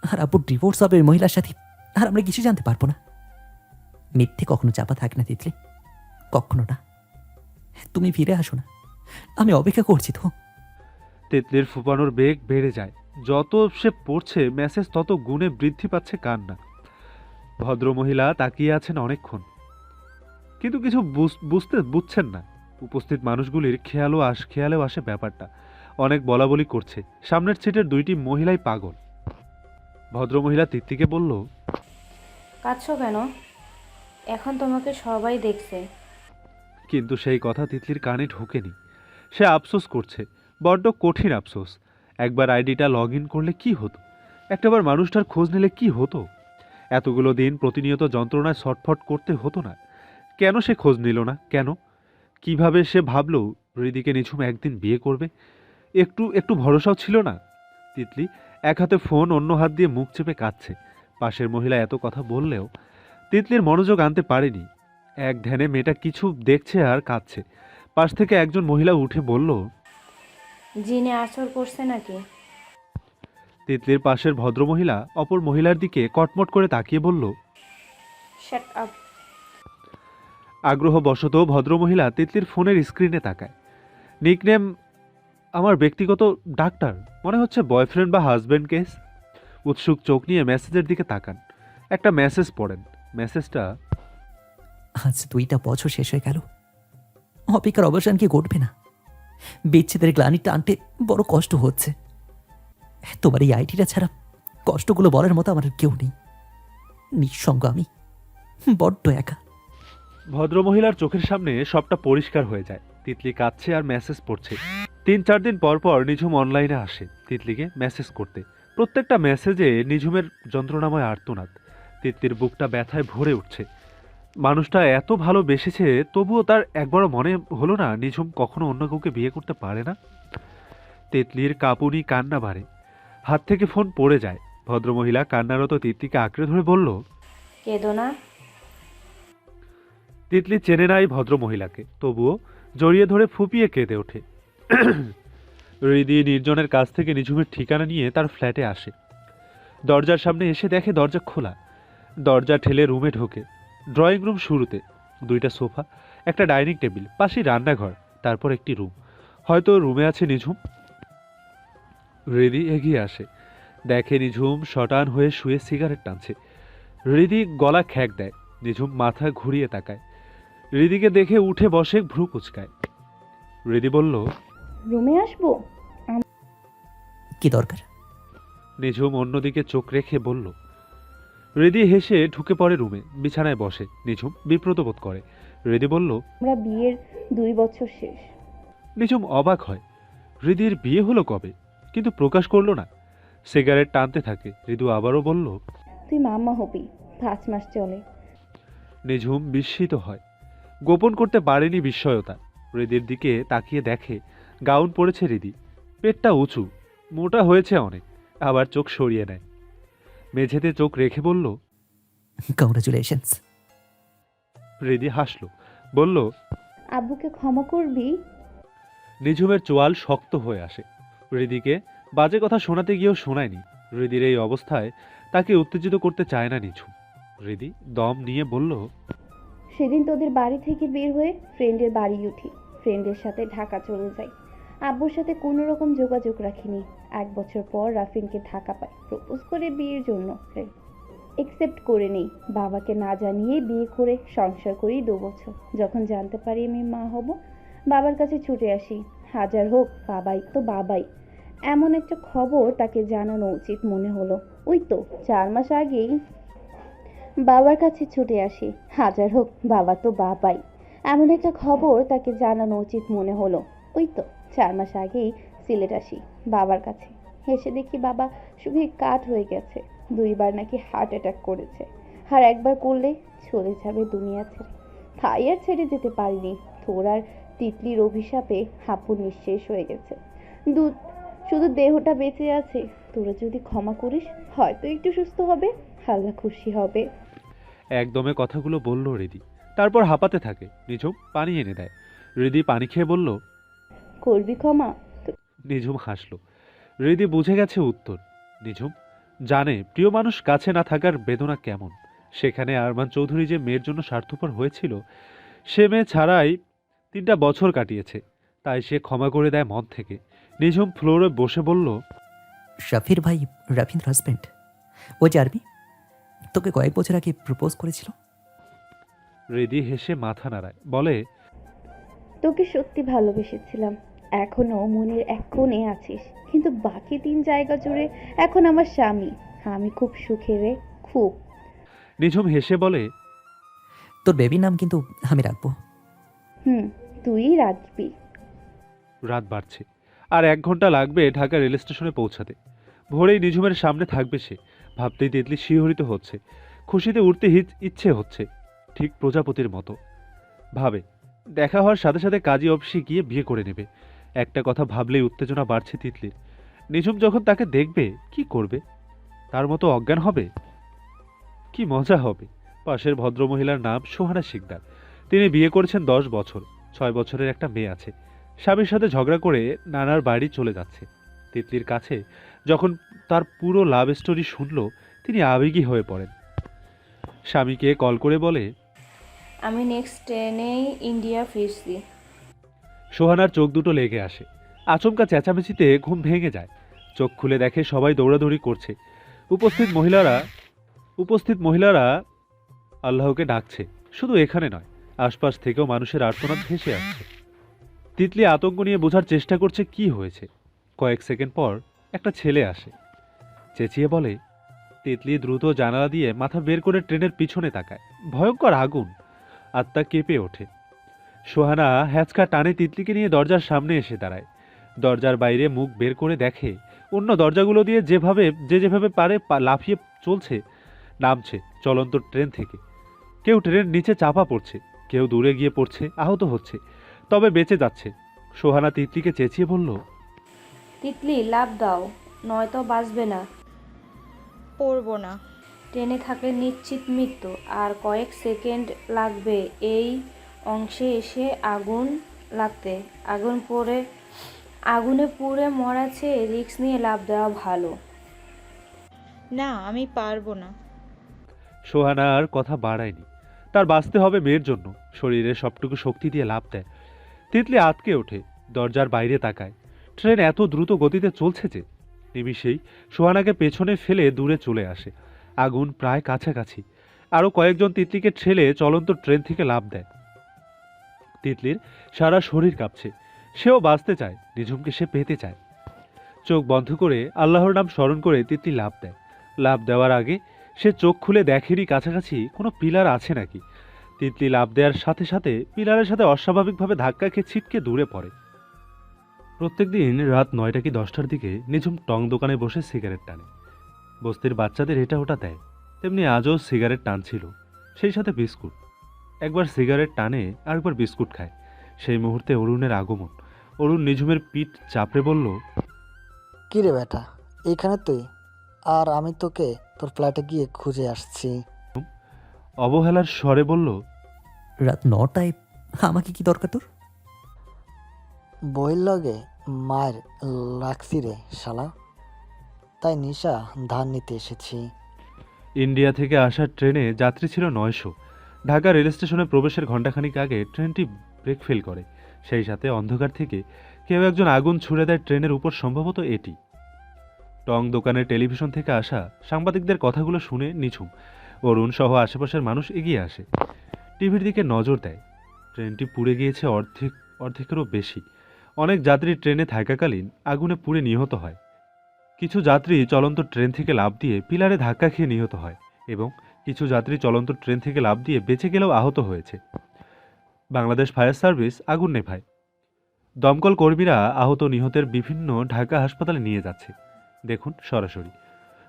আর আব্বুর ডিভোর্স হবে ওই মহিলার সাথে, আর আমরা কিছু জানতে পারবো না। মিথ্যে কখনো চাপা থাকে না তিতলি, কখনো না। তুমি ফিরে আসো না, আমি অপেক্ষা করছি তো। তিতলির ফুপানোর বেগ বেড়ে যায়। যত সে পড়ছে মেসেজ তত গুণে বৃদ্ধি পাচ্ছে কান্না। ভদ্রমহিলা তাকিয়ে আছেন অনেকক্ষণ, কিন্তু কিছু বুঝছেন না। উপস্থিত মানুষগুলির খেয়ালেও আসে ব্যাপারটা। অনেক বলাবলি করছে। সামনের সিটের দুইটি মহিলাই পাগল। ভদ্রমহিলা তিতলিকে বলল, কাঁদছো কেন? এখন তোমাকে সবাই দেখছে। কিন্তু সেই কথা তিতলির কানে ঢোকেনি। সে আফসোস করছে, বড্ড কঠিন আফসোস। একবার আইডিটা লগ ইন করলে কি হতো, একটাবার মানুষটার খোঁজ নিলে কি হতো। এতগুলো দিন প্রতিনিয়ত যন্ত্রণায় ছটফট করতে হতো না। কেন সে খোঁজ নিল না? কেন? কিভাবে সে ভাবল হৃদিকে নিঝুম একদিন বিয়ে করবে? একটু ভরসাও ছিল না। তিতলি এক হাতে ফোন, অন্য হাত দিয়ে মুখ চেপে কাঁদছে। পাশের মহিলা এত কথা বললেও তিতলির মনোযোগ আনতে পারেনি। এক ধ্যানে মেয়েটা কিছু দেখছে আর কাঁদছে। পাশ থেকে একজন মহিলা উঠে বলল, জিনে আসর করছে নাকি? তিতলির পাশের ভদ্রমহিলা অপর মহিলার দিকে কটমট করে তাকিয়ে বলল। Shut up. আগ্রহবশত ভদ্রমহিলা তিতলির ফোনের স্ক্রিনে তাকায়। নিকনেম আমার ব্যক্তিগত ডাক্তার, মনে হচ্ছে বয়ফ্রেন্ড বা হাজব্যান্ড কেস। উৎসুক চোখ নিয়ে মেসেজের দিকে তাকান। একটা মেসেজ পড়েন। মেসেজটা, আজ 2টা বছর শেষ হয়ে গেল, অপেক্ষার অবসান কি ঘটবে না? বিচ্ছেদের গ্লানি টানতে বড় কষ্ট হচ্ছে। তোমার এই আইডিটা ছাড়া কষ্টগুলো বলার মতো আমার আর কেউ নেই। নিঃসঙ্গ আমি, বড্ড একা। ভদ্রমহিলার চোখের সামনে সবটা পরিষ্কার হয়ে যায়। তিতলি কাঁদছে আর মেসেজ পড়ছে। 3-4 দিন পর পর নিঝুম অনলাইনে আসে তিতলিকে মেসেজ করতে। প্রত্যেকটা মেসেজে নিঝুমের যন্ত্রণাময় আর্তনাদ। তিতলির বুকটা ব্যথায় ভরে উঠছে। মানুষটা এত ভালোবেসেছে, তবুও তার একবারও মনে হলো না নিঝুম কখনো অন্য কাউকে বিয়ে করতে পারে না। তিতলির কাঁপুনি কান্না বাড়ে। হাত থেকে ফোন পড়ে যায়। ভদ্রমহিলা কান্নারত তিতলিকে আঁকড়ে ধরে বলল, কেঁদো না। তিতলি চেনে না এই ভদ্রমহিলাকে, তবুও জড়িয়ে ধরে ফুপিয়ে কেঁদে ওঠে। হৃদি নির্জনের কাছ থেকে নিঝুমের ঠিকানা নিয়ে তার ফ্ল্যাটে আসে। দরজার সামনে এসে দেখে দরজা খোলা। দরজা ঠেলে রুমে ঢোকে। ড্রয়িং রুম শুরুতে, 2টা সোফা, একটা ডাইনিং টেবিল, পাশেই রান্নাঘর, তারপর একটি রুম। হয়তো রুমে আছে নিঝুম। হৃদি এগিয়ে আসে। দেখে নিঝুম শটান হয়ে শুয়ে সিগারেট টানছে। হৃদি গলা খ্যাক দেয়। নিঝুম মাথা ঘুরিয়ে তাকায়। হৃদিকে দেখে উঠে বসে, ভ্রু কুচকায়। হৃদি বলল, রুমে আসবো? কি দরকার? নিঝুম অন্যদিকে চোখ রেখে বলল। হৃদি হেসে ঢুকে পড়ে রুমে, বিছানায় বসে। নিঝুম বিব্রত বোধ করে। হৃদি বলল, আমরা বিয়ের 2 বছর শেষ। নিঝুম অবাক হয়। হৃদির বিয়ে হলো কবে, কিন্তু প্রকাশ করলো না। সিগারেট টানতে থাকে। হৃদু আবারও বলল, তুই মাম্মা হবি, 5 মাস চলে। নিঝুম বিস্মিত হয়। গোপন করতে পারেনি বিস্ময়তা। হৃদির দিকে তাকিয়ে দেখে গাউন পরেছে হৃদি। পেটটা উঁচু, মোটা হয়েছে অনেক। আবার চোখ সরিয়ে নেয়। মেঝেতে চোখ রেখে বলল, কংগ্রাচুলেশনস। হৃদি হাসল, বলল, আব্বুকে ক্ষমা করবি? নিঝুমের চোয়াল শক্ত হয়ে আসে। হৃদিকে বাজে কথা শোনাতে গিয়েও শোনায়নি। হৃদির এই অবস্থায় তাকে উত্তেজিত করতে চায় না নিঝুম। হৃদি দম নিয়ে বলল, সেদিন তোদের বাড়ি থেকে বের হয়ে ফ্রেন্ডের বাড়ি উঠি, ফ্রেন্ডের সাথে ঢাকা চলে যাই। আব্বুর সাথে কোনো রকম যোগাযোগ রাখিনি। 1 বছর পর রাফিনকে ঢাকা পাই, প্রপোজ করে বিয়ের জন্য একসেপ্ট করে নেই। বাবাকে না জানিয়ে বিয়ে করে সংসার করি 2 বছর। যখন জানতে পারি আমি মা হব, বাবার কাছে ছুটে আসি। হাজার হোক বাবাই তো বাবাই, এমন একটা খবর তাকে জানানো উচিত মনে হলো। ওই তো 4 মাস আগেই বাবার কাছে ছুটে আসি। হাজার হোক বাবা তো বাবাই, এমন একটা খবর তাকে জানানো উচিত মনে হলো। ওই তো 4 মাস আগেই সিলেট আসি বাবার কাছে। এসে দেখি বাবা শুধুই কাঠ হয়ে গেছে। 2 বার নাকি হার্ট অ্যাটাক করেছে, আর একবার করলে চলে যাবে দুনিয়া ছেড়ে। তাই আর ছেড়ে যেতে পারিনি। তোর আর তিতলির অভিশাপে হাঁপু নিঃশেষ হয়ে গেছে। শুধু দেহটা বেঁচে আছে। তোরা যদি ক্ষমা করিস, হয়তো একটু সুস্থ হবে, আল্লাহ খুশি হবে। একদমে কথাগুলো বলল হৃদি। তারপর হাঁপাতে থাকে। নিঝুম পানি এনে দেয়। হৃদি পানি খেয়ে বলল, করবি ক্ষমা? নিঝুম হাসল। হৃদি বুঝে গেছে উত্তর। নিঝুম জানে প্রিয় মানুষ কাছে না থাকার বেদনা কেমন। সেখানে আরমান চৌধুরী যে মেয়ের জন্য স্বার্থপর হয়েছিল, সে মেয়ে ছাড়াই 3টা বছর কাটিয়েছে। তাই সে ক্ষমা করে দেয় মন থেকে। নিঝুম ফ্লোরে বসে বলল, শাফির ভাই রাফিনের হাজব্যান্ড, ও যে আর্মি, তোকে কয়েক বছর আগে প্রপোজ করেছিল। হৃদি হেসে মাথা নাড়ায়, বলে, তোকে সত্যি ভালোবেসেছিলাম, এখনো মনের এক কোণে আছিস, কিন্তু বাকি 3 জায়গা জুড়ে এখন আমার স্বামী। আমি খুব সুখে রে, খুব। নিঝুম হেসে বলে, তোর বেবির নাম কিন্তু আমি রাখবো। তুই রাখবি। রাত বাড়ছে, আর 1 ঘন্টা লাগবে ঢাকা রেল স্টেশনে পৌঁছাতে। ভোরেই নিঝুমের সামনে থাকবে সে। ভাবতেই তিতলি শিহরিত হচ্ছে, খুশিতে উঠতে ইচ্ছে হচ্ছে, ঠিক প্রজাপতির মতো। ভাবে, দেখা হওয়ার সাথে সাথে কাজী অফিসে গিয়ে বিয়ে করে নেবে। একটা কথা ভাবলেই উত্তেজনা বাড়ছে তিতলির। নিঝুম যখন তাকে দেখবে কি করবে? তার মতো অজ্ঞান হবে? কি মজা হবে। পাশের ভদ্রমহিলার নাম সোহানা শিকদার। তিনি বিয়ে করেছেন 10 বছর, 6 বছরের একটা মেয়ে আছে। স্বামীর সাথে ঝগড়া করে নানার বাড়ি চলে যাচ্ছে। তিতলির কাছে যখন তার পুরো লাভ স্টোরি শুনল, তিনি আবেগী হয়ে পড়েন। স্বামীকে কল করে বলে, আমি নেক্সট ট্রেনেই ইন্ডিয়া ফিরছি। সোহানার চোখ দুটো লেগে আসে। আচমকা চেঁচামেচিতে ঘুম ভেঙে যায়। চোখ খুলে দেখে সবাই দৌড়াদৌড়ি করছে। উপস্থিত মহিলারা আল্লাহকে ডাকছে। শুধু এখানে নয়, আশপাশ থেকেও মানুষের আর্তনাদ ভেসে আসছে। তিতলি আতঙ্ক নিয়ে বোঝার চেষ্টা করছে কি হয়েছে। কয়েক সেকেন্ড পর একটা ছেলে আসে, চেঁচিয়ে বলে। তিতলি দ্রুত জানালা দিয়ে মাথা বের করে ট্রেনের পিছনে তাকায়। ভয়ঙ্কর আগুন। আত্মা কেঁপে ওঠে। সোহানা হ্যাঁচকা টানে তিতলিকে নিয়ে দরজার সামনে এসে দাঁড়ায়। দরজার বাইরে মুখ বের করে দেখে অন্য দরজাগুলো দিয়ে যেভাবে পারে লাফিয়ে চলছে, নামছে চলন্ত ট্রেন থেকে। কেউ ট্রেনের নিচে চাপা পড়ছে, কেউ দূরে গিয়ে পড়ছে, আহত হচ্ছে, তবে বেঁচে যাচ্ছে। সোহানা তিতলিকে চেঁচিয়ে বলল, তিতলি লাভ দাও, নয়তো বাঁচবে না। পড়বো না। ট্রেনে থাকলে নিশ্চিত মৃত্যু। আর কয়েক সেকেন্ড লাগবে এই অংশে এসে আগুন লাগতে। আগুনে পুড়ে মরার চেয়ে রিস্ক নিয়ে লাভ দেওয়া ভালো। না, আমি পারবো না। সোহানা আর কথা বাড়ায়নি। তার বাঁচতে হবে মেয়ের জন্য। শরীরে সবটুকু শক্তি দিয়ে লাফ দেয়। তিতলি আতকে ওঠে, দরজার বাইরে তাকায়। ট্রেন এত দ্রুত গতিতে চলছে যে নিমিষেই সোহানাকে পেছনে ফেলে দূরে চলে আসে। আগুন প্রায় কাছাকাছি। আরও কয়েকজন তিতলিকে ঠেলে চলন্ত ট্রেন থেকে লাফ দেয়। তিতলির সারা শরীর কাঁপছে। সেও বাঁচতে চায়, নিঝুমকে সে পেতে চায়। চোখ বন্ধ করে আল্লাহর নাম স্মরণ করে তিতলি লাফ দেয়। লাফ দেওয়ার আগে সে চোখ খুলে দেখেনি কাছাকাছি কোনো পিলার আছে নাকি। তিতলি লাফ দেওয়ার সাথে সাথে পিলারের সাথে অস্বাভাবিকভাবে ধাক্কা খেয়ে ছিটকে দূরে পড়ে। প্রত্যেকদিন রাত 9টা কি 10টার দিকে নিঝুম টং দোকানে বসে সিগারেট টানে। বস্তির বাচ্চাদের এটা ওটা দেয়, তেমনি আজও সিগারেট টানছিল, সেই সাথে বিস্কুট। একবার সিগারেট টানে, আরেকবার বিস্কুট খায়। সেই মুহূর্তে অরুণের আগমন। অরুণ নিঝুমের পিঠ চাপড়ে বলল, কি রে বেটা, এইখানে তুই? আর আমি তোকে তোর ফ্ল্যাটে গিয়ে খুঁজে আসছি। অবহেলার স্বরে বলল, রাত 9টায় আমাকে কি দরকার তোর? বইয়ের লগে মায়ের লাগছি রে শালা, তাই নিশা ধার নিতে এসেছি। ইন্ডিয়া থেকে আসা ট্রেনে যাত্রী ছিল 900। ঢাকা রেল স্টেশনে প্রবেশের ঘণ্টাখানিক আগে ট্রেনটি ব্রেক ফেল করে। সেই সাথে অন্ধকার থেকে কেউ একজন আগুন ছুড়ে দেয় ট্রেনের উপর, সম্ভবত এটি। টং দোকানের টেলিভিশন থেকে আসা সাংবাদিকদের কথাগুলো শুনে নিঝুম, অরুণ সহ আশেপাশের মানুষ এগিয়ে আসে। টিভির দিকে নজর দেয়। ট্রেনটি পুড়ে গিয়েছে অর্ধেকেরও বেশি। অনেক যাত্রী ট্রেনে থাকাকালীন আগুনে পুড়ে নিহত হয়। কিছু যাত্রী চলন্ত ট্রেন থেকে লাফ দিয়ে পিলারে ধাক্কা খেয়ে নিহত হয়, এবং কিছু যাত্রী চলন্ত ট্রেন থেকে লাফ দিয়ে বেঁচে গেলেও আহত হয়েছে। বাংলাদেশ ফায়ার সার্ভিস আগুন নেভায়। দমকল কর্মীরা আহত নিহতের বিভিন্ন ঢাকা হাসপাতালে নিয়ে যাচ্ছে। দেখুন সরাসরি।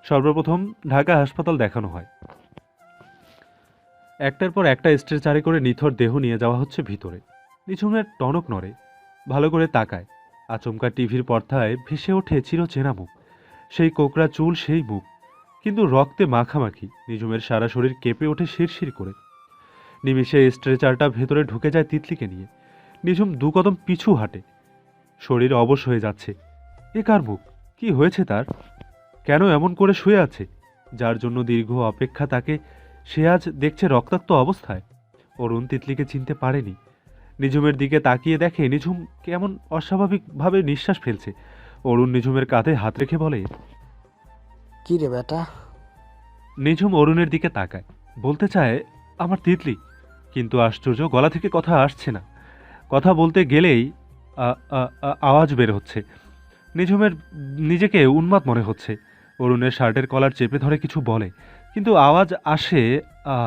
সর্বপ্রথম ঢাকা হাসপাতাল দেখানো হয়। একটার পর একটা স্ট্রেচারে করে নিথর দেহ নিয়ে যাওয়া হচ্ছে ভিতরে। নিঝুমের টনক নড়ে, ভালো করে তাকায়। আচমকা টিভির পর্দায় ভেসে ওঠে চিরচেনা মুখ। সেই কোকড়া চুল, সেই মুখ, কিন্তু রক্তে মাখামাখি। নিঝুমের সারা শরীর কেঁপে ওঠে শিরশির করে। নিমিষে স্ট্রেচারটা ভেতরে ঢুকে যায় তিতলিকে নিয়ে। নিঝুম 2 কদম পিছু হাঁটে। শরীর অবশ হয়ে যাচ্ছে। এ কার মুখ? কি হয়েছে তার? কেন এমন করে শুয়ে আছে? যার জন্য দীর্ঘ অপেক্ষা, তাকে সে আজ দেখছে রক্তাক্ত অবস্থায়। অরুণ তিতলিকে চিনতে পারেনি। নিঝুমের দিকে তাকিয়ে দেখে নিঝুম কেমন অস্বাভাবিকভাবে নিঃশ্বাস ফেলছে। অরুণ নিঝুমের কাঁধে হাত রেখে বলে, কি রে বেটা? নিঝুম অরুণের দিকে তাকায়, বলতে চায় আমার তিতলি, কিন্তু আশ্চর্য গলা থেকে কথা আসছে না। কথা বলতে গেলেই আওয়াজ বের হচ্ছে। নিঝুমের নিজেকে উন্মাদ মনে হচ্ছে। অরুণের শার্টের কলার চেপে ধরে কিছু বলে, কিন্তু আওয়াজ আসে আ।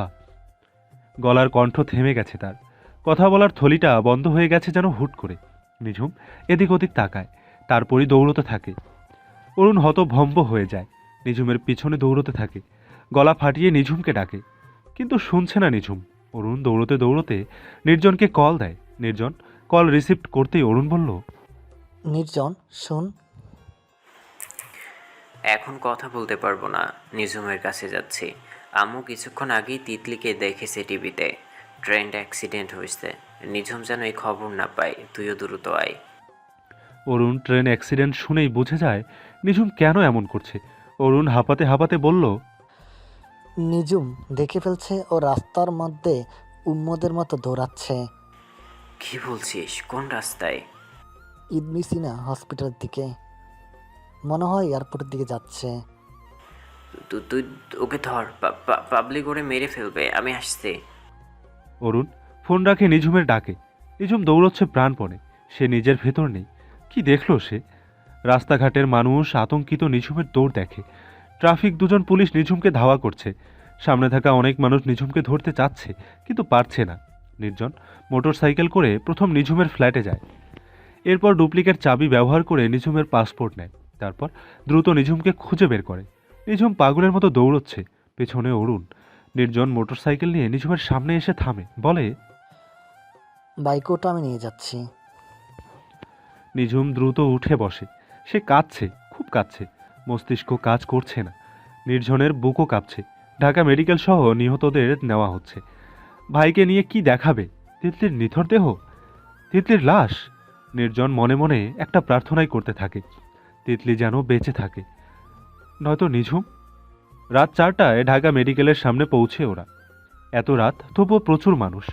গলার কণ্ঠ থেমে গেছে তার। কথা বলার থলিটা বন্ধ হয়ে গেছে যেন হুট করে। নিঝুম এদিক ওদিক তাকায়, তারপরই দৌড়তে থাকে। অরুণ হতভম্ব হয়ে যায়, নিঝুমের পিছনে দৌড়তে থাকে, গলা ফাটিয়ে নিঝুমকে ডাকে, কিন্তু শুনছে না নিঝুম। অরুণ দৌড়তে দৌড়তে নির্জনকে কল দেয়। নির্জন কল রিসিভ করতেই অরুণ বলল, নির্জন, শোন। এখন কথা বলতে পারবো না, নিঝুমের কাছে যাচ্ছি। আম্মু কিছুক্ষণ আগেই তিতলিকে দেখেছে টিভিতে। ট্রেন অ্যাক্সিডেন্ট হয়েছে। নিঝুম যেন এই খবর না পায়, তুইও দ্রুত আয়। অরুণ ট্রেন অ্যাক্সিডেন্ট শুনেই বুঝে যায় নিঝুম কেন এমন করছে। অরুণ হাঁপাতে হাঁপাতে বলল, নিজুম দেখে ফেলছে ও রাস্তার মধ্যে উন্মদের মতো দৌড়াচ্ছে। কি বলছিস? কোন রাস্তায়? ইবনি সিনা হসপিটালের দিকে, মনে হয় এয়ারপোর্টের দিকে যাচ্ছে। তুই ওকে ধর, পাবলিক করে মেরে ফেলবে। আমি আসছি। অরুণ ফোন রাখে নিঝুমের ডাকে। নিঝুম দৌড়চ্ছে প্রাণপণে। সে নিজের ভেতর নেই। কি দেখল সে? রাস্তাঘাটের মানুষ আতঙ্কিত নিঝুমের দৌড় দেখে। ট্রাফিক দুজন পুলিশ নিঝুমকে ধাওয়া করছে। সামনে থাকা অনেক মানুষ নিঝুমকে ধরতে চাচ্ছে, কিন্তু পারছে না। নির্জন মোটর সাইকেল করে প্রথম নিঝুমের ফ্ল্যাটে যায়। এরপর ডুপ্লিকেট চাবি ব্যবহার করে নিঝুমের পাসপোর্ট নেয়। তারপর দ্রুত নিঝুমকে খুঁজে বের করে। নিঝুম পাগলের মতো দৌড়চ্ছে, পেছনে অরুণ। নির্জন মোটর সাইকেল নিয়ে নিঝুমের সামনে এসে থামে, বলে, বাইকটা আমি নিয়ে যাচ্ছি। নিঝুম দ্রুত উঠে বসে। সে কাঁদছে, খুব কাঁদছে। মস্তিষ্ক কাজ করছে না। নির্জনের বুকও কাঁপছে। ঢাকা মেডিকেল সহ নিহতদের নেওয়া হচ্ছে। ভাইকে নিয়ে কি দেখাবে? তিতলির নিথর দেহ, তিতলির লাশ। নির্জন মনে মনে একটা প্রার্থনাই করতে থাকে, তিতলি যেন বেঁচে থাকে, নয়তো নিঝুম। রাত 4টায় ঢাকা মেডিকেলের সামনে পৌঁছে ওরা। এত রাত, তবুও প্রচুর মানুষ,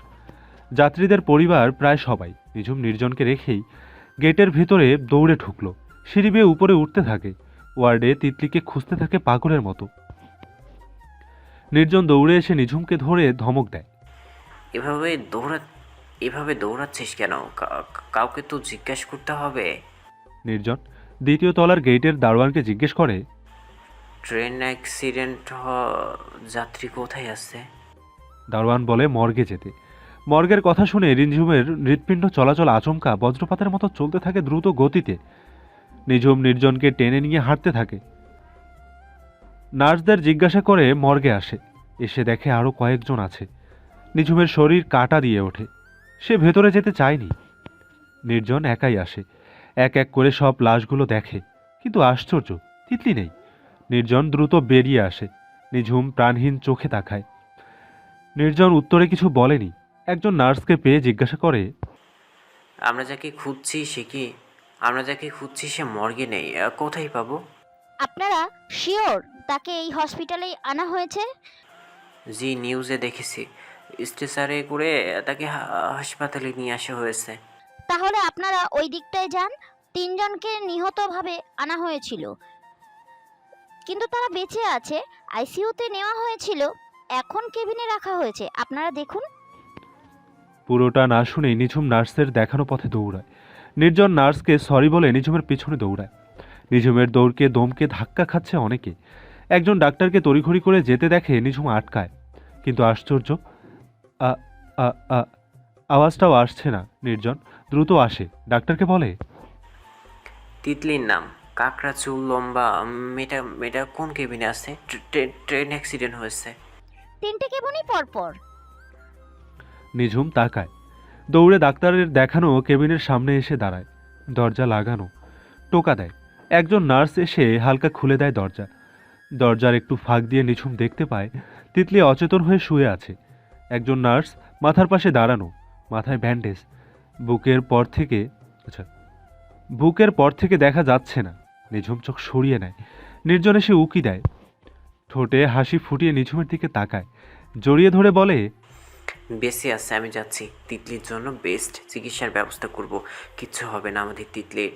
যাত্রীদের পরিবার প্রায় সবাই। নিঝুম নির্জনকে রেখেই গেটের ভেতরে দৌড়ে ঢুকলো। সিঁড়ি বেয়ে উপরে উঠতে থাকে। ওয়ার্ডে তিতলিকে খুঁজতে থাকে পাগলের মতো। নির্জন দৌড়ে এসে নিঝুমকে ধরে ধমক দেয়, এভাবে দৌড়াচ্ছিস কেন? কাউকে তো জিজ্ঞেস করতে হবে। নির্জন দ্বিতীয় তলার গেটের দারোয়ানকে জিজ্ঞেস করে, ট্রেন অ্যাক্সিডেন্ট যাত্রী কোথায় আছে? দারোয়ান বলে মর্গে যেতে। মর্গের কথা শুনে নিঝুমের হৃৎপিণ্ড চলাচল আচমকা বজ্রপাতের মতো চলতে থাকে দ্রুত গতিতে। নিঝুম নির্জনকে টেনে নিয়ে হাঁটতে থাকে। নার্সদের জিজ্ঞাসা করে মর্গে আসে। এসে দেখে আরও কয়েকজন আছে। নিঝুমের শরীর কাটা দিয়ে ওঠে। সে ভেতরে যেতে চায়নি। নির্জন একাই আসে। এক এক করে সব লাশগুলো দেখে, কিন্তু আশ্চর্য, তিতলি নেই। নির্জন দ্রুত বেরিয়ে আসে। নিঝুম প্রাণহীন চোখে তাকায়। নির্জন উত্তরে কিছু বলেনি। একজন নার্সকে পেয়ে জিজ্ঞাসা করে, আমরা যাকে খুঁজছি সে মর্গে নেই, কোথায় পাবো? আপনারা শিওর তাকে এই হসপিটালেই আনা হয়েছে? জি, নিউজে দেখেছি। স্ট্রেচারে করে তাকে হাসপাতালে নিয়ে আসা হয়েছে। তাহলে আপনারা ওই দিকটায় যান। 3 জনকে নিহতভাবে আনা হয়েছিল, কিন্তু তারা বেঁচে আছে। আইসিইউতে নেওয়া হয়েছিল, এখন কেবিনে রাখা হয়েছে। আপনারা দেখুন। পুরোটা না শুনেই নিঝুম নার্সের দেখানো পথে দৌড়ায়। নির্জন নার্সকে সরি বলে নিঝুমের পিছনে দৌড়ায়। নিঝুমের দৌড়কে দমকে ধাক্কা খাচ্ছে অনেকে। একজন ডাক্তারকে তড়িঘড়ি করে যেতে দেখে নিঝুম আটকায়, কিন্তু আশ্চর্য, আওয়াজটাও আসছে না। নির্জন দ্রুত আসে, ডাক্তারকে বলে, তিতলির নাম, কাকড়া চুল, লম্বা, মেয়েটা কোন কেবিনে আছে? ট্রেন অ্যাক্সিডেন্ট হয়েছে। 3টে কেবিনই পরপর। নিঝুম তাকায়। দৌড়ে ডাক্তারের দেখানো কেবিনের সামনে এসে দাঁড়ায়। দরজা লাগানো, টোকা দেয়। একজন নার্স এসে হালকা খুলে দেয় দরজা। দরজার একটু ফাঁক দিয়ে নিঝুম দেখতে পায় তিতলি অচেতন হয়ে শুয়ে আছে। একজন নার্স মাথার পাশে দাঁড়ানো, মাথায় ব্যান্ডেজ। বুকের পর থেকে দেখা যাচ্ছে না। নিঝুম চোখ সরিয়ে নেয়। নির্জন এসে উকি দেয়, ঠোঁটে হাসি ফুটিয়ে নিঝুমের দিকে তাকায়, জড়িয়ে ধরে বলে, বেঁচে আছে, আমি যাচ্ছি। তিতলির জন্য বেস্ট চিকিৎসার ব্যবস্থা করব। কিচ্ছু হবে না আমাদের তিতলির।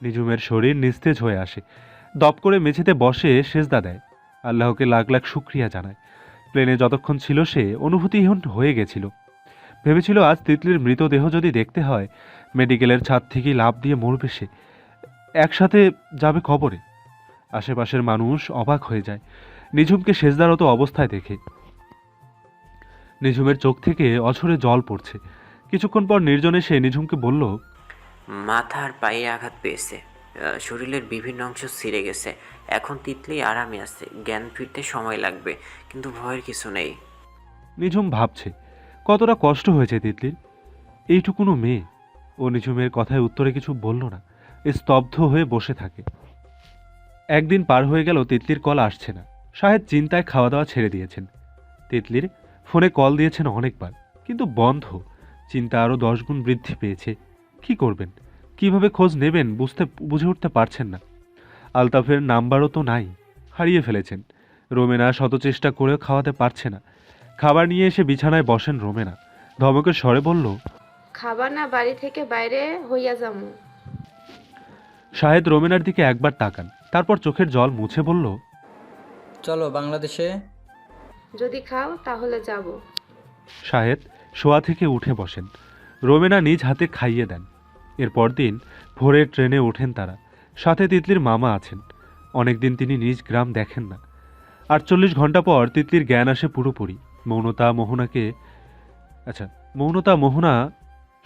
নিঝুমের শরীর নিস্তেজ হয়ে আসে। দপ করে মেঝেতে বসে সেজদা দেয়, আল্লাহকে লাখ লাখ শুক্রিয়া জানায়। প্লেনে যতক্ষণ ছিল সে অনুভূতিহীন হয়ে গেছিল। ভেবেছিল আজ তিতলির মৃতদেহ যদি দেখতে হয়, মেডিকেলের ছাদ থেকেই লাফ দিয়ে মরবে সে, একসাথে যাবে কবরে। আশেপাশের মানুষ অবাক হয়ে যায় নিঝুমকে সেজদারত অবস্থায় দেখে। নিঝুমের চোখ থেকে অঝরে জল পড়ছে। কিছুক্ষণ পর নির্জন এসে নিঝুমকে বলল, মাথার পায়ে আঘাত পেয়েছে, শরীরের বিভিন্ন অংশ ছিঁড়ে গেছে। এখন তিতলি আরামে আছে, জ্ঞান ফিরতে সময় লাগবে, কিন্তু ভয়ের কিছু নেই। নিঝুম ভাবছে কতটা কষ্ট হয়েছে তিতলির। এইটুকুনো মেয়ে। ও নিঝুমের কথায় উত্তরে কিছু বলল না, স্তব্ধ হয়ে বসে থাকে। একদিন পার হয়ে গেল, তিতলির কল আসছে না। শাহেদ চিন্তায় খাওয়া দাওয়া ছেড়ে দিয়েছেন। তিতলির ফোনে কল দিয়েছেন অনেকবার, কিন্তু বন্ধ। চিন্তা আরও 10 গুণ বৃদ্ধি পেয়েছে। কি করবেন, কিভাবে খোঁজ নেবেন বুঝে উঠতে পারছেন না। আলতাফের নাম্বারও তো নাই, হারিয়ে ফেলেছেন। রোমেনা শত চেষ্টা করেও খাওয়াতে পারছে না। খাবার নিয়ে এসে বিছানায় বসেন রোমেনা, ধমকের স্বরে বলল, খাবার না বাড়ি থেকে বাইরে হইয়া যামু। শাহেদ রোমেনার দিকে একবার তাকান, তারপর চোখের জল মুছে বলল, চলো বাংলাদেশে। যদি খাও তাহলে যাব। শাহেদ শোয়া থেকে উঠে বসেন। রোমেনা নিজ হাতে খাইয়ে দেন। এরপর দিন ভোরের ট্রেনে ওঠেন তারা। সাথে তিতলির মামা আছেন। অনেকদিন তিনি নিজ গ্রাম দেখেন না। 48 ঘন্টা পর তিতলির জ্ঞান আসে পুরোপুরি। মৌনতা মোহনা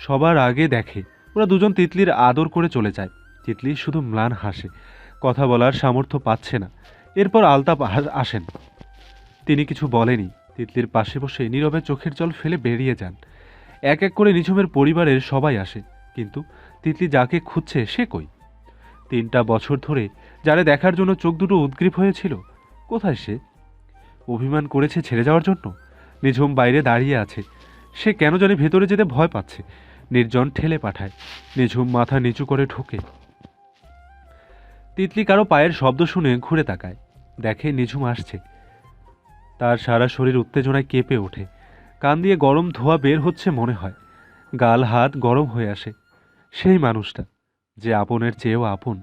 সবার আগে দেখে। ওরা দুজন তিতলির আদর করে চলে যায়। তিতলি শুধু ম্লান হাসে, কথা বলার সামর্থ্য পাচ্ছে না। এরপর আলতাপ আসেন। তিনি কিছু বলেনি। তিতলির পাশে বসে নীরবে চোখের জল ফেলে বেরিয়ে যান। এক এক করে নিঝুমের পরিবারের সবাই আসে, কিন্তু তিতলি যাকে খুঁজছে সে কই? 3টা বছর ধরে যারে দেখার জন্য চোখ দুটো উদ্গ্রীব হয়েছিল, কোথায় সে? অভিমান করেছে ছেড়ে যাওয়ার জন্য? নিঝুম বাইরে দাঁড়িয়ে আছে। সে কেন জানি ভেতরে যেতে ভয় পাচ্ছে। নির্জন ঠেলে পাঠায়। নিঝুম মাথা নিচু করে ঢোকে। তিতলি কারো পায়ের শব্দ শুনে ঘুরে তাকায়, দেখে নিঝুম আসছে। তার সারা শরীর উত্তেজনায় কেঁপে ওঠে। কান দিয়ে গরম ধোঁয়া বের হচ্ছে মনে হয়। গাল হাত গরম হয়ে আসে। সেই মানুষটা যে আপনের চেয়েও আপন।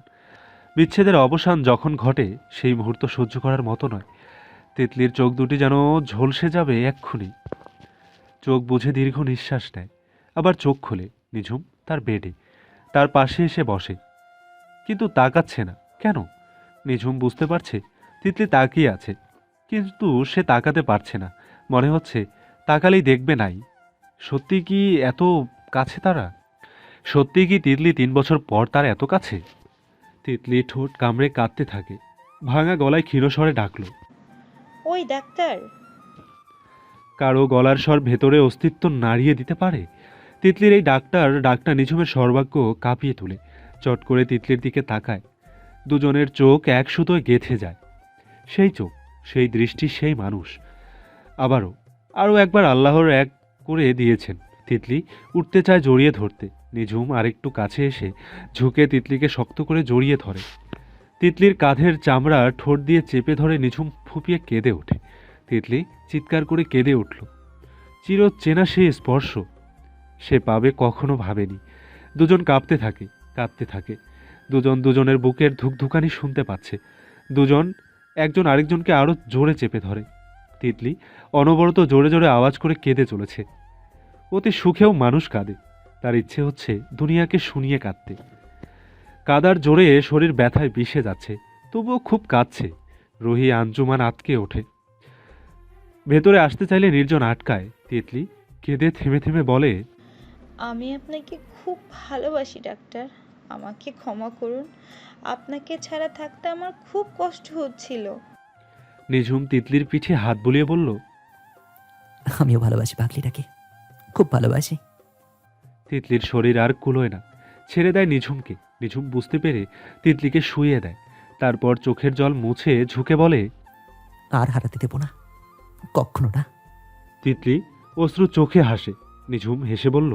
বিচ্ছেদের অবসান যখন ঘটে, সেই মুহূর্ত সহ্য করার মতো নয়। তিতলির চোখ দুটি যেন ঝলসে যাবে এক্ষুনি। চোখ বুঝে দীর্ঘ নিঃশ্বাস নেয়, আবার চোখ খোলে। নিঝুম তার বেডে, তার পাশে এসে বসে, কিন্তু তাকাচ্ছে না। কেন? নিঝুম বুঝতে পারছে তিতলি তাকিয়ে আছে, কিন্তু সে তাকাতে পারছে না। মনে হচ্ছে তাকালেই দেখবে নাই। সত্যি কি এত কাছে তারা? সত্যি কি তিতলি 3 বছর পর তার এত কাছে? তিতলি ঠোঁট কামড়ে কাঁদতে থাকে। ভাঙা গলায় ক্ষীণস্বরে ডাকল, ওই ডাক্তার। কারো গলার স্বর ভেতরে অস্তিত্ব নাড়িয়ে দিতে পারে। তিতলির এই ডাকটা নিঝুমের সর্বাগ্য কাঁপিয়ে তোলে। চট করে তিতলির দিকে তাকায়। দুজনের চোখ এক সুতোয় গেঁথে যায়। সেই চোখ, সেই দৃষ্টি, সেই মানুষ। আরও একবার আল্লাহর এক করে দিয়েছেন। তিতলি উঠতে চায় জড়িয়ে ধরতে। নিঝুম আরেকটু কাছে এসে ঝুঁকে তিতলিকে শক্ত করে জড়িয়ে ধরে। তিতলির কাঁধের চামড়া ঠোঁট দিয়ে চেপে ধরে নিঝুম ফুঁপিয়ে কেঁদে ওঠে। তিতলি চিৎকার করে কেঁদে উঠল। চিরচেনা সেই স্পর্শ সে পাবে কখনো ভাবেনি। দুজন কাঁপতে থাকে। দুজন দুজনের বুকের ধুকধুকানি শুনতে পাচ্ছে। দুজন একজন আরেকজনকে আরও জোরে চেপে ধরে। তিতলি অনবরত জোরে জোরে আওয়াজ করে কেঁদে চলেছে। অতি সুখেও মানুষ কাঁদে। তার ইচ্ছে হচ্ছে দুনিয়াকে শুনিয়ে কাঁদতে। কাদার জোরে শরীর ব্যথায় বিষে যাচ্ছে, তবুও খুব কাঁদছে। রুহি আঞ্জুমান আটকে ওঠে। ভেতরে আসতে চাইলে নির্জন আটকায়। তিতলি কেঁদে থেমে থেমে বলে, আমি আপনাকে খুব ভালোবাসি ডাক্তার, আমাকে ক্ষমা করুন। আপনাকে ছাড়া থাকতে আমার খুব কষ্ট হচ্ছিল। নিঝুম তিতলির পিঠে হাত বুলিয়ে বলল, আমিও ভালোবাসি পাগলিটাকে, খুব ভালোবাসি। তিতলির শরীর আর কুলোয় না, ছেড়ে দেয় নিঝুমকে। নিঝুম বুঝতে পেরে তিতলিকে শুইয়ে দেয়। তারপর চোখের জল মুছে ঝুঁকে বলে, আর হারাতে দেব না, কখনো না। তিতলি অশ্রু চোখে হাসে। নিঝুম হেসে বলল,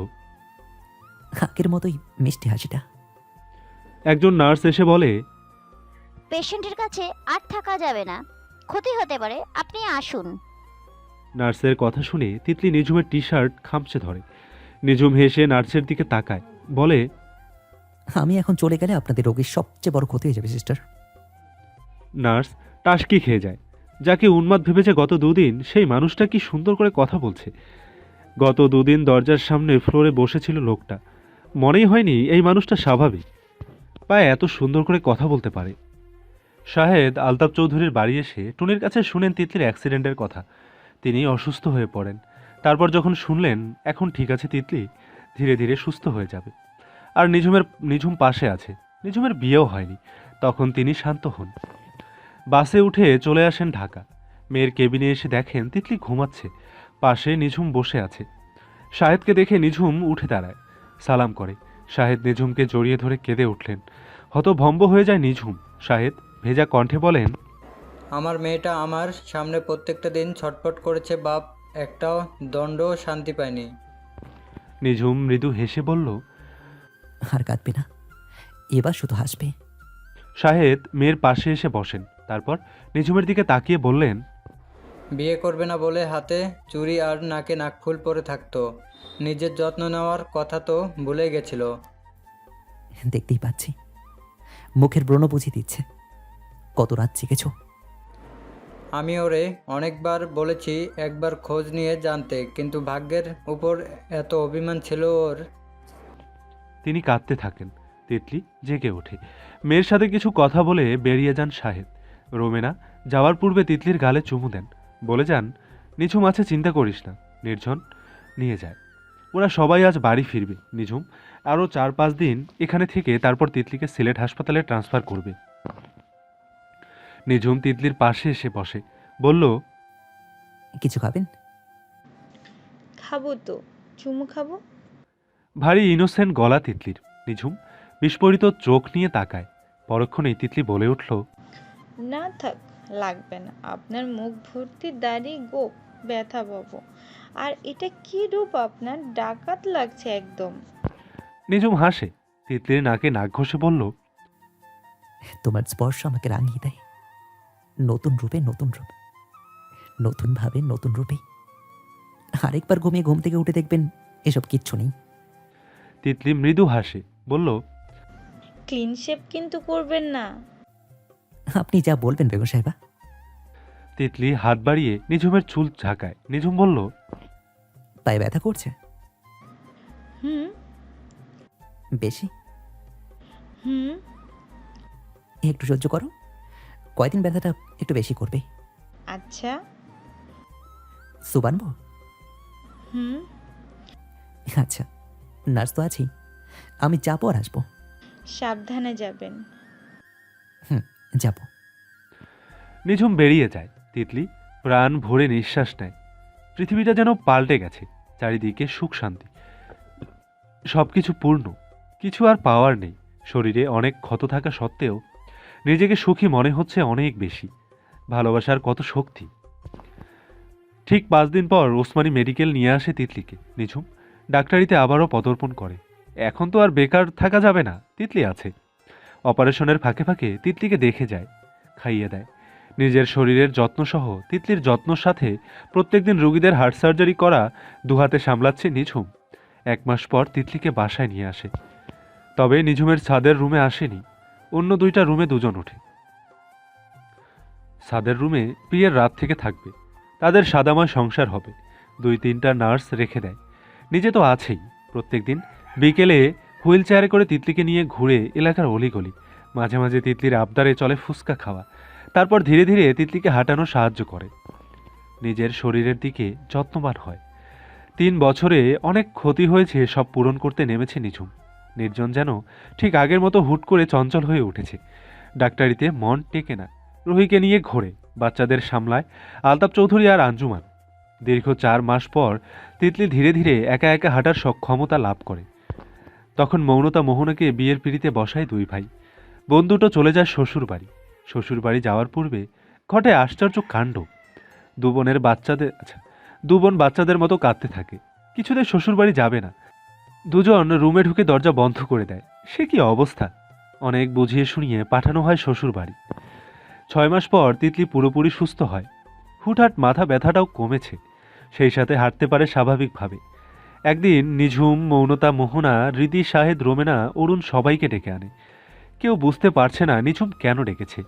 আগের মতোই মিষ্টি হাসিটা। একজন নার্স এসে বলে, পেশেন্টের কাছে আর থাকা যাবে না, ক্ষতি হতে পারে, আপনি আসুন। নার্সের কথা শুনে তিতলি নিঝুমের টি শার্ট খামচে ধরে। নিঝুম হেসে নার্সের দিকে তাকায়, বলে, আমি এখন চলে গেলে আপনাদের রোগীর সবচেয়ে বড় ক্ষতি হয়ে যাবে সিস্টার। নার্স টাসকি খেয়ে যায়। যাকে উন্মাদ ভেবেছে গত দুদিন, সেই মানুষটা কি সুন্দর করে কথা বলছে। গত দুদিন দরজার সামনে ফ্লোরে বসেছিল লোকটা, মনেই হয়নি এই মানুষটা স্বাভাবিক, বা এত সুন্দর করে কথা বলতে পারে। শাহেদ আলতাফ চৌধুরীর বাড়ি এসে টুনির কাছে শুনেন তিতলির অ্যাক্সিডেন্টের কথা। তিনি অসুস্থ হয়ে পড়েন। তারপর যখন শুনলেন এখন ঠিক আছে তিতলি, ধীরে ধীরে সুস্থ হয়ে যাবে, আর নিঝুম পাশে আছে, নিঝুমের বিয়েও হয়নি, তখন তিনি শান্ত হন। বাসে উঠে চলে আসেন ঢাকা। মেয়ের কেবিনে এসে দেখেন তিতলি ঘুমাচ্ছে, পাশে নিঝুম বসে আছে। শাহেদকে দেখে নিঝুম উঠে দাঁড়ায়, সালাম করে। শাহেদ নিঝুমকে জড়িয়ে ধরে কেঁদে উঠলেন। হতভম্ব হয়ে যায় নিঝুম। শাহেদ ভেজা কণ্ঠে বলেন, আমার মেয়েটা আমার সামনে প্রত্যেকটা দিন ছটফট করেছে বাপ, একটাও দণ্ডও শান্তি পায়নি। নিঝুম মৃদু হেসে বলল, আর কাঁদবে না, এবার শুধু হাসবে। শাহেদ মেয়ের পাশে এসে বসেন। তারপর নিঝুমের দিকে তাকিয়ে বললেন, বিয়ে করবে না বলে হাতে চুড়ি আর নাকে নাকফুল পরে থাকতো, নিজের যত্ন নেওয়ার কথা তো ভুলে গেছিল। দেখতেই পাচ্ছি, মুখের ব্রণ বুঝিয়ে দিচ্ছে। কত রাত জেগেছ? আমি ওরে অনেকবার বলেছি একবার খোঁজ নিয়ে জানতে, কিন্তু ভাগ্যের উপর এত অভিমান ছিল ওর। তিনি কাঁদতে থাকেন। তিতলি জেগে ওঠে। মেয়ের সাথে কিছু কথা বলে বেরিয়ে যান শাহেদ। রোমেনা যাওয়ার পূর্বে তিতলির গালে চুমু দেন, বলে যান, নিঝুম আছে, চিন্তা করিস না। নির্জন নিয়ে যায়। ওরা সবাই আজ বাড়ি ফিরবে। নিঝুম আরও 4-5 দিন এখানে থেকে তারপর তিতলিকে সিলেট হাসপাতালে ট্রান্সফার করবে। নিঝুম তিতলির পাশে এসে বসে, বলল, কিছু খাবেন? খাবো তো, চুমু খাবো। ভারী ইনোসেন্ট গলা তিতলির। নিঝুম বিস্ফোরিত চোখ নিয়ে তাকায়। পরক্ষণেই তিতলি বলে উঠল, না থাক, লাগবে না। আপনার মুখ ভর্তি দাড়ি, গোপ, ব্যথা পাবো। আর এটা কি রূপ আপনার, ডাকাত লাগছে একদম। নিঝুম হাসে। তিতলির নাকে নাক ঘষে বলল, তোমার স্পর্শ আমাকে রাঙিয়ে দেয়। নতুন রূপে নতুন রূপ, নতুনভাবে নতুন রূপে। আরেকবার ঘুমিয়ে ঘুম থেকে উঠে দেখবেন এসব কিচ্ছু নেই। তিতলি মৃদু হাসে, বলল, ক্লিন শেপ কিন্তু করবেন না। আপনি যা বলবেন বেগম সাহেবা। তিতলি হাত বাড়িয়ে নিঝুমের চুল ঝাঁকায়। নিঝুম বলল, পায়ে ব্যথা করছে? হুম বেশি? হুম একটু সহ্য করো, কয়দিন ব্যথাটা একটু বেশি করবে। আচ্ছা। স্যুপ আনবো? হুম আচ্ছা, নার্স তো আছেই, আমি যাবো আর আসবো। সাবধানে যাবেন। যাবো। নিঝুম বেরিয়ে যায়। তিতলি প্রাণ ভরে নিঃশ্বাস নেয়। পৃথিবীটা যেন পাল্টে গেছে। চারিদিকে সুখ শান্তি, সবকিছু পূর্ণ, কিছু আর পাওয়ার নেই। শরীরে অনেক ক্ষত থাকা সত্ত্বেও নিজেকে সুখী মনে হচ্ছে অনেক বেশি। ভালোবাসার কত শক্তি। ঠিক 5 দিন পর ওসমানী মেডিকেল নিয়ে আসে তিতলিকে। নিঝুম ডাক্তারিতে আবারও পদার্পণ করে। এখন তো আর বেকার থাকা যাবে না, তিতলি আছে। অপারেশনের ফাঁকে ফাঁকে তিতলিকে দেখে যায়, খাইয়ে দেয়। নিজের শরীরের যত্নসহ তিতলির যত্নর সাথে প্রত্যেকদিন রোগীদের হার্ট সার্জারি করা দুহাতে সামলাচ্ছে নিঝুম। 1 মাস পর তিতলিকে বাসায় নিয়ে আসে। তবে নিঝুমের ছাদের রুমে আসেনি, অন্য 2টা রুমে 2 জন ওঠে। ছাদের রুমে বিয়ের রাত থেকে থাকবে, তাদের সাদাময় সংসার হবে। 2-3টা নার্স রেখে দেয়। নিজে তো আছেই। প্রত্যেকদিন বিকেলে হুইল চেয়ারে করে তিতলিকে নিয়ে ঘুরে এলাকার অলিগলি। মাঝে মাঝে তিতলির আবদারে চলে ফুচকা খাওয়া। তারপর ধীরে ধীরে তিতলিকে হাঁটানো সাহায্য করে। নিজের শরীরের দিকে যত্নবান হয়। 3 বছরে অনেক ক্ষতি হয়েছে, সব পূরণ করতে নেমেছে নিঝুম। নির্জন যেন ঠিক আগের মতো হুট করে চঞ্চল হয়ে উঠেছে। ডাক্তারিতে মন টেকে না, রুহিকে নিয়ে ঘোরে, বাচ্চাদের সামলায় আলতাফ চৌধুরী আর আঞ্জুমান। দীর্ঘ 4 মাস পর তিতলি ধীরে ধীরে একা একা হাঁটার সক্ষমতা লাভ করে। তখন মৌনতা মোহনাকে বিয়ের পিঁড়িতে বসায় 2 ভাই। বোন দুটো চলে যায় শ্বশুর বাড়ি। শ্বশুর বাড়ি যাওয়ার পূর্বে ঘটে আশ্চর্য কাণ্ড। 2 বোন বাচ্চাদের মতো কাঁদতে থাকে। কিছুতেই শ্বশুর বাড়ি যাবে না। 2 জন রুমে ঢুকে দরজা বন্ধ করে দেয়। সে কি অবস্থা! অনেক বুঝিয়ে শুনিয়ে পাঠানো হয় শ্বশুর বাড়ি। 6 মাস পর তিতলি পুরোপুরি সুস্থ হয়। হুটহাট মাথা ব্যথাটাও কমেছে, সেই সাথে হাঁটতে পারে স্বাভাবিকভাবে। একদিন নিঝুম, মৌনতা, মোহনা, হৃদি, শাহেদ, রোমেনা, অরুণ সবাইকে ডেকে আনে। কেউ বুঝতে পারছে না নিঝুম কেন ডেকেছে।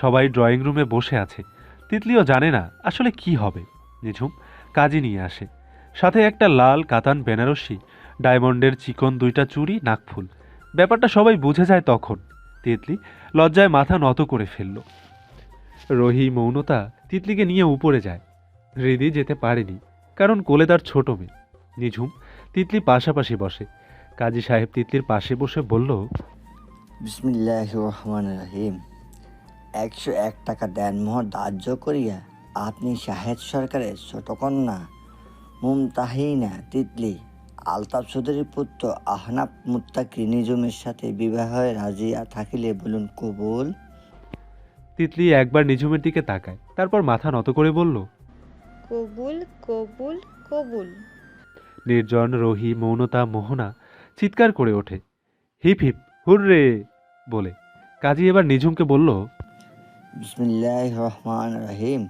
সবাই ড্রয়িং রুমে বসে আছে। তিতলিও জানে না আসলে কি হবে। নিঝুম কাজী নিয়ে আসে, সাথে একটা লাল কাতান বেনারসি, ডায়মন্ডের চিকন 2টা চুড়ি, নাকফুল। ব্যাপারটা সবাই বুঝে যায় তখন। তিতলি লজ্জায় মাথা নত করে ফেলল। রহি মৌনতা তিতলিকে নিয়ে উপরে যায়। হৃদি যেতে পারেনি, কারণ কোলে তার ছোট মেয়ে। নিঝুম তিতলি পাশাপাশি বসে। কাজী সাহেব তিতলির পাশে বসে বলল, বিসমিল্লাহ রহমান রহিম। 101 টাকা দেনমোহর ধার্য করিয়া আপনি শাহেদ সরকারের ছোট কন্যা মুমতাহিনা তিতলি আলতাফ চৌধুরীর পুত্র আহনাফ মুত্তাকি নিজুমের সাথে বিবাহে রাজিয়া থাকিলে বলুন কবুল। তিতলি একবার নিঝুমের দিকে তাকায়, তারপর মাথা নত করে বলল, কবুল কবুল কবুল। নির্জন, রহি, মৌনতা, মোহনা চিৎকার করে ওঠে, হিপ হিপ হুররে বলে। কাজী এবার নিঝুমকে বলল, বিসমিল্লাহ রহমান রহিম।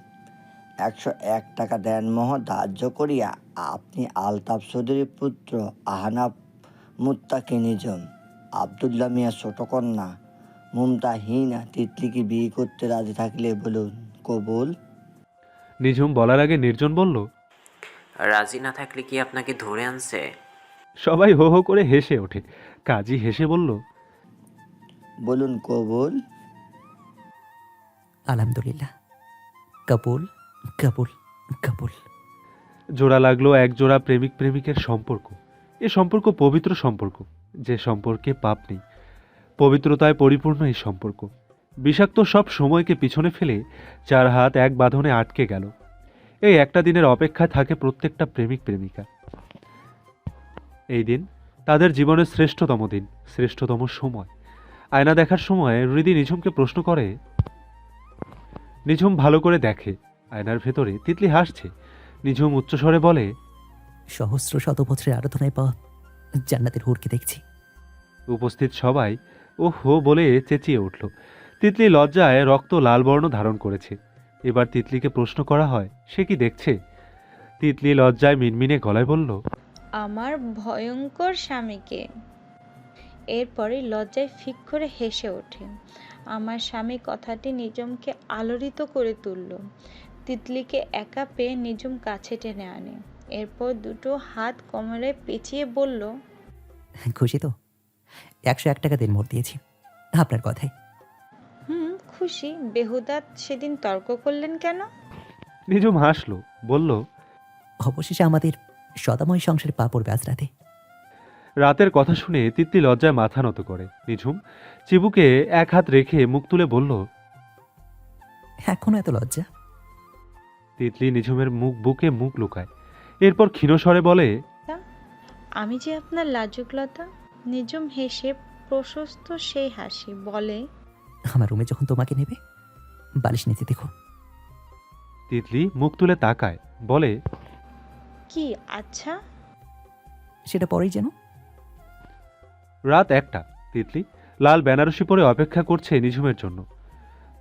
101 টাকা দেনমোহর ধার্য করিয়া আপনি আলতাফ চৌধুরীর পুত্র আহনাফ মুত্তাকি নিজম আবদুল্লাহ মিয়া ছোট কন্যা মুমতাহিনা তিতলিকে বিয়ে করতে রাজি থাকলে বলুন কবুল। নিঝুম বলার আগে নির্জন বলল, রাজি না থাকলে কি আপনাকে ধরে আনছে? সবাই হো হো করে হেসে ওঠে। কাজী হেসে বলল, বলুন কবুল। আলহামদুলিল্লাহ, কবুল কবুল কবুল। জোড়া লাগলো এক জোড়া প্রেমিক প্রেমিকের সম্পর্ক। এ সম্পর্ক পবিত্র সম্পর্ক, যে সম্পর্কে পাপ নেই। পবিত্রতায় পরিপূর্ণ এই সম্পর্ক। বিষাক্ত সব সময়কে পিছনে ফেলে 4 হাত এক বাঁধনে আটকে গেল। এই একটা দিনের অপেক্ষায় থাকে প্রত্যেকটা প্রেমিক প্রেমিকা। এই দিন তাদের জীবনের শ্রেষ্ঠতম দিন, শ্রেষ্ঠতম সময়। আয়না দেখার সময় হৃদি নিঝুমকে প্রশ্ন করে। নিঝুম ভালো করে দেখে, আয়নার ভেতরে তিতলি হাসছে। নিঝুম উচ্চস্বরে বলে, সহস্র শত বছরের আরাধনায় পাওয়া জান্নাতের হুরকে দেখছি। উপস্থিত সবাই ও হো বলে চেঁচিয়ে উঠল। তিতলি লজ্জায় রক্ত লাল বর্ণ ধারণ করেছে। এবার তিতলিকে প্রশ্ন করা হয়, সে কি দেখছে? তিতলি লজ্জায় মিনমিনে গলায় বলল, আমার ভয়ঙ্কর স্বামীকে। এরপরে লজ্জায় ফিক করে হেসে ওঠে। আমার স্বামী কথাটি নিজমকে আলোড়িত করে তুলল। তিতলিকে একা পেয়ে নিজুম কাছে টেনে আনে। এরপর দুটো হাত কোমরে পেঁচিয়ে বলল, খুশি তো? 101 টাকা দেনমোহর দিয়েছি আপনার কথায়। খুশি। বেহুদা সেদিন তর্ক করলেন কেন? নিঝুম হাসলো, বলল, অবশেষে আমাদের সদাময় সংসারে পা পড়বে আজ রাতে। রাতের কথা শুনে তিতলি লজ্জায় মাথা নত করে। নিঝুম চিবুকে এক হাত রেখে মুখ তুলে বলল, এখনো এত লজ্জা? তিতলি নিঝুমের বুকে মুখ লুকায়। এরপর ক্ষীণস্বরে বলে, আমি যে আপনার লাজুকলতা। নিজুম হেসে প্রশস্ত সেই হাসি, বলে, আমার রুমে যখন তোমাকে নেবে বালিশ নিচে দেখো। তিতলি মুখ তুলে তাকায়, বলে, কি? আচ্ছা। সেটা পরেই যেন। রাত 1টা। তিতলি লাল বেনারসি পরে অপেক্ষা করছে নিঝুমের জন্য।